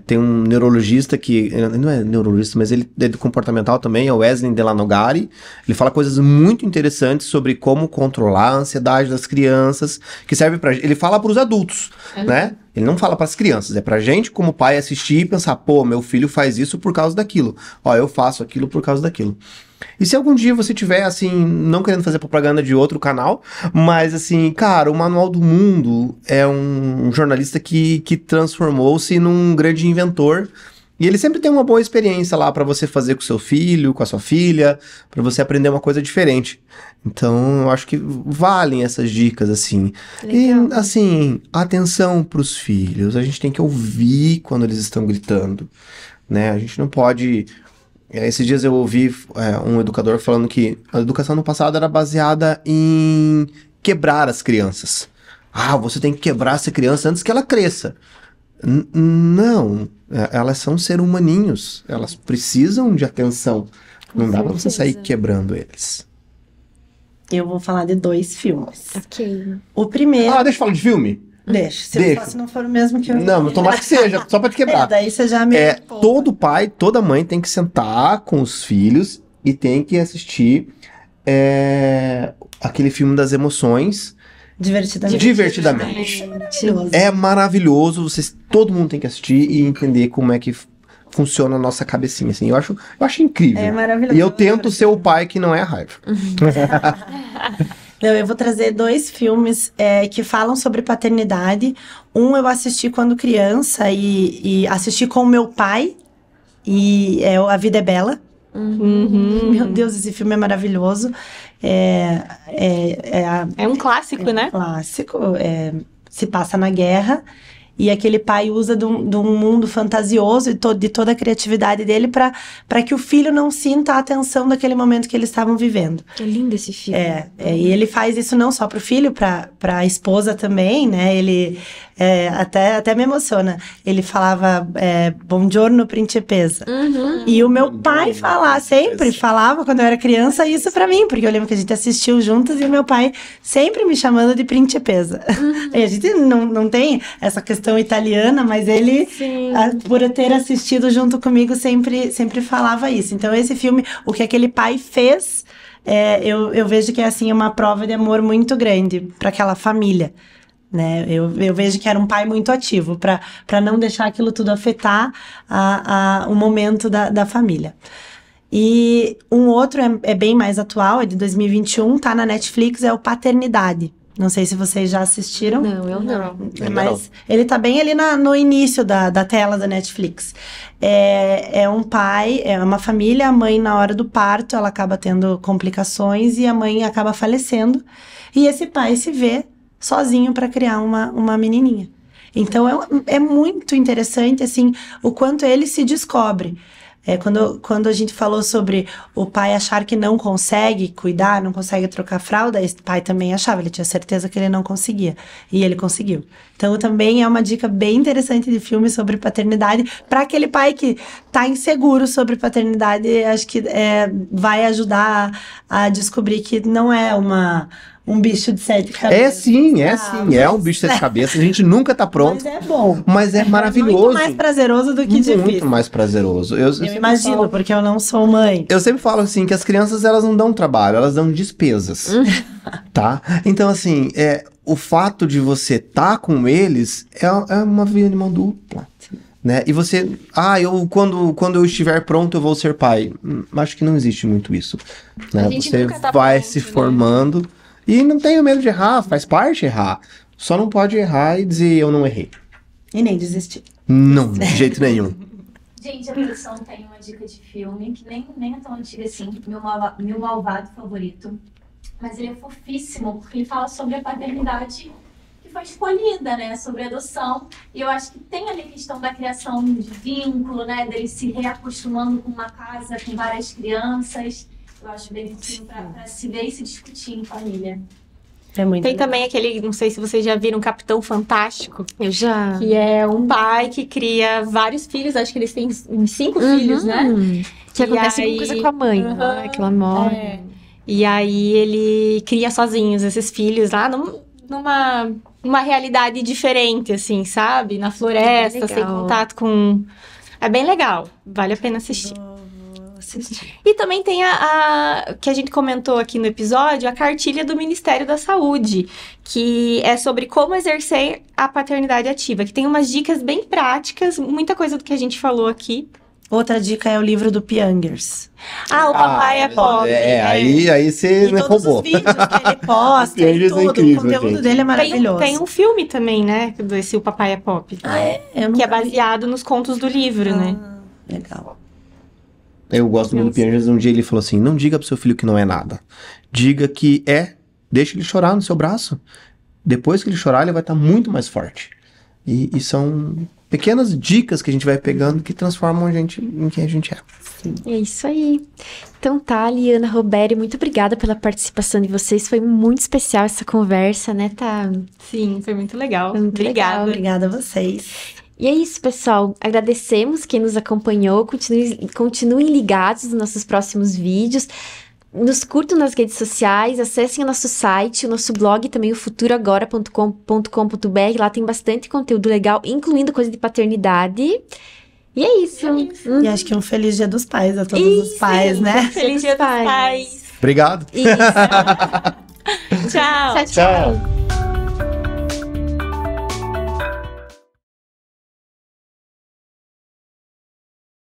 tem um neurologista que, não é neurologista, mas ele é do comportamental também, é o Wesley Delanogari. Ele fala coisas muito interessantes sobre como controlar a ansiedade das crianças, que serve pra... Ele fala para os adultos, né? Ele não fala para as crianças, é pra gente como pai assistir e pensar, pô, meu filho faz isso por causa daquilo. Ó, eu faço aquilo por causa daquilo. E se algum dia você tiver, assim, não querendo fazer propaganda de outro canal, mas assim, cara, o Manual do Mundo é um jornalista que transformou-se num grande inventor. E ele sempre tem uma boa experiência lá pra você fazer com o seu filho, com a sua filha, pra você aprender uma coisa diferente. Então, eu acho que valem essas dicas, assim. Legal. E, assim, atenção pros filhos. A gente tem que ouvir quando eles estão gritando, né? A gente não pode... Esses dias eu ouvi um educador falando que a educação no passado era baseada em quebrar as crianças. Ah, você tem que quebrar essa criança antes que ela cresça. Não, elas são seres humaninhos, elas precisam de atenção. Não dá pra você sair quebrando eles. Eu vou falar de 2 filmes. Ok. O primeiro... Deixa eu falar de filme? Deixa, se não for o mesmo que eu... Não, tomara que seja, só pra te quebrar. Daí você já me... Todo pai, toda mãe tem que sentar com os filhos e tem que assistir aquele filme das emoções. Divertidamente. É maravilhoso, todo mundo tem que assistir e entender como é que funciona a nossa cabecinha, assim. Eu acho incrível. É maravilhoso. E eu tento ser o pai que não é a raiva. Não, eu vou trazer 2 filmes que falam sobre paternidade. Um eu assisti quando criança e assisti com o meu pai. E é A Vida é Bela. Meu Deus, esse filme é maravilhoso. É um clássico, né? Clássico. Se passa na guerra. E aquele pai usa de um mundo fantasioso e de toda a criatividade dele para que o filho não sinta a atenção daquele momento que eles estavam vivendo. É lindo esse filme. E ele faz isso não só pro filho, pra a esposa também, né? Ele até me emociona. Ele falava Buongiorno Principessa. E o meu pai sempre falava, quando eu era criança, isso pra mim, porque eu lembro que a gente assistiu juntos e o meu pai sempre me chamando de Principessa. E a gente não tem essa questão italiana, mas ele, por ter assistido junto comigo, sempre falava isso. Então, esse filme, o que aquele pai fez, eu vejo que é assim, uma prova de amor muito grande para aquela família. Né? Eu vejo que era um pai muito ativo, para não deixar aquilo tudo afetar o momento da família. E um outro é bem mais atual, é de 2021, tá na Netflix, é o Paternidade. Não sei se vocês já assistiram. Não, eu não. Mas ele tá bem ali no início da tela da Netflix. É um pai, é uma família, a mãe na hora do parto, ela acaba tendo complicações e a mãe acaba falecendo. E esse pai se vê sozinho para criar uma menininha. Então é muito interessante, assim, o quanto ele se descobre. Quando a gente falou sobre o pai achar que não consegue cuidar, não consegue trocar fralda, esse pai também achava, ele tinha certeza que ele não conseguia. E ele conseguiu. Então também é uma dica bem interessante de filme sobre paternidade, para aquele pai que tá inseguro sobre paternidade, acho que vai ajudar a descobrir que não é um bicho de 7 cabeças. É sim, é um bicho de 7 cabeças, a gente nunca tá pronto. Mas é bom. Mas é maravilhoso. Muito mais prazeroso do que difícil. Muito mais prazeroso. Eu imagino, porque eu não sou mãe. Eu sempre falo assim, que as crianças, elas não dão trabalho, elas dão despesas, tá? Então, assim, o fato de você estar com eles é uma via de mão dupla, né? E você, quando eu estiver pronto, eu vou ser pai. Acho que não existe muito isso, né? Você vai se formando e não tenha medo de errar, faz parte errar. Só não pode errar e dizer, eu não errei. E nem desistir. Não, de jeito nenhum. Gente, a produção tem uma dica de filme que nem é tão antiga assim, meu malvado favorito. Mas ele é fofíssimo, porque ele fala sobre a paternidade que foi escolhida, né? Sobre a adoção. E eu acho que tem ali a questão da criação de vínculo, né? Dele se reacostumando com uma casa, com várias crianças. Eu acho bem bonitinho pra se ver e se discutir em família. É muito Tem legal. também aquele, não sei se vocês já viram, Capitão Fantástico. Eu já. Que é um pai que cria vários filhos, acho que eles têm 5 filhos, né? Que E acontece aí- alguma coisa com a mãe, né? Que ela morre. É. E aí ele cria sozinhos esses filhos lá numa realidade diferente, assim, sabe? Na floresta, legal. sem contato com... É bem legal, vale a pena assistir. Vou assistir. E também tem a que a gente comentou aqui no episódio, a cartilha do Ministério da Saúde, que é sobre como exercer a paternidade ativa, que tem umas dicas bem práticas, muita coisa do que a gente falou aqui. Outra dica é o livro do Piangers. Ah, o papai é pobre. Aí você E me todos roubou. os vídeos que ele posta e Piangers é tudo. incrível, O conteúdo gente. dele é maravilhoso. Tem um filme também, né? Desse O Papai é Pop. Ah, é? Eu Que é nunca vi. baseado nos contos do livro, né? Legal. Eu gosto muito do Piangers. Um dia ele falou assim, não diga pro seu filho que não é nada. Diga que deixa ele chorar no seu braço. Depois que ele chorar, ele vai estar muito mais forte. E são pequenas dicas que a gente vai pegando que transformam a gente em quem a gente é. É isso aí. Então tá, Liana, Robério, muito obrigada pela participação de vocês. Foi muito especial essa conversa, né, tá? Sim, foi muito legal. Foi muito legal. Obrigada a vocês. E é isso, pessoal. Agradecemos quem nos acompanhou. Continuem ligados nos nossos próximos vídeos. Nos curtam nas redes sociais, acessem o nosso site, o nosso blog também, o futuroagora.com.br. Lá tem bastante conteúdo legal, incluindo coisa de paternidade. E é isso. E acho que um feliz Dia dos Pais a todos os pais, né? Feliz Dia dos Pais. Obrigado. Isso. Tchau. Tchau, tchau.